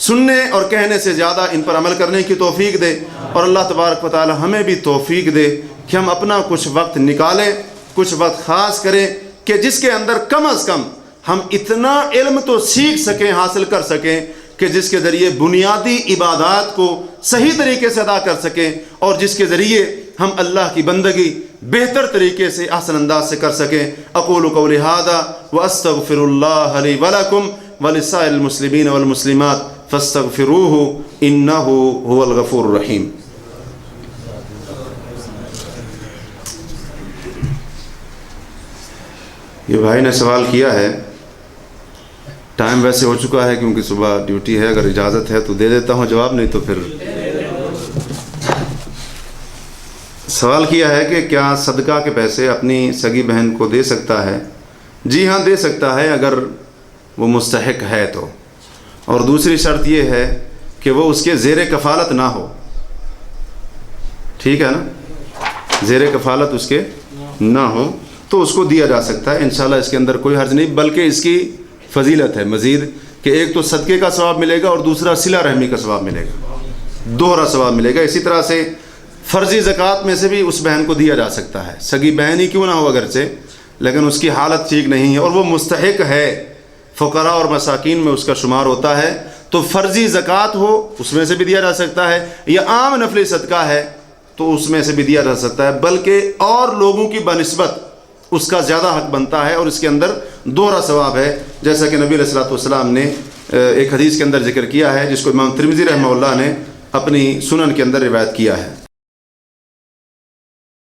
سننے اور کہنے سے زیادہ ان پر عمل کرنے کی توفیق دے، اور اللہ تبارک و تعالیٰ ہمیں بھی توفیق دے کہ ہم اپنا کچھ وقت نکالیں، کچھ وقت خاص کریں کہ جس کے اندر کم از کم ہم اتنا علم تو سیکھ سکیں، حاصل کر سکیں کہ جس کے ذریعے بنیادی عبادات کو صحیح طریقے سے ادا کر سکیں، اور جس کے ذریعے ہم اللہ کی بندگی بہتر طریقے سے احسن انداز سے کر سکیں۔ اقول قولی ھذا واستغفر اللہ لی ولکم ولسائر المسلمین والمسلمات فاستغفروہ انہ هو الغفور الرحیم۔ یہ بھائی نے سوال کیا ہے، ٹائم ویسے ہو چکا ہے کیونکہ صبح ڈیوٹی ہے، اگر اجازت ہے تو دے دیتا ہوں جواب، نہیں تو پھر سوال کیا ہے کہ کیا صدقہ کے پیسے اپنی سگی بہن کو دے سکتا ہے؟ جی ہاں، دے سکتا ہے اگر وہ مستحق ہے تو، اور دوسری شرط یہ ہے کہ وہ اس کے زیر کفالت نہ ہو، ٹھیک ہے نا، زیر کفالت اس کے نہ ہو تو اس کو دیا جا سکتا ہے انشاءاللہ، اس کے اندر کوئی حرج نہیں، بلکہ اس کی فضیلت ہے مزید کہ ایک تو صدقے کا ثواب ملے گا اور دوسرا صلہ رحمی کا ثواب ملے گا، دوہرا ثواب ملے گا۔ اسی طرح سے فرضی زکوٰۃ میں سے بھی اس بہن کو دیا جا سکتا ہے، سگی بہن ہی کیوں نہ ہو اگرچہ، لیکن اس کی حالت ٹھیک نہیں ہے اور وہ مستحق ہے، فقراء اور مساکین میں اس کا شمار ہوتا ہے، تو فرضی زکوٰۃ ہو اس میں سے بھی دیا جا سکتا ہے، یا عام نفلی صدقہ ہے تو اس میں سے بھی دیا جا سکتا ہے، بلکہ اور لوگوں کی بنسبت اس کا زیادہ حق بنتا ہے، اور اس کے اندر دوہرا ثواب ہے، جیسا کہ نبی علیہ الصلوۃ والسلام نے ایک حدیث کے اندر ذکر کیا ہے، جس کو امام ترمذی رحمہ اللہ نے اپنی سنن کے اندر روایت کیا ہے۔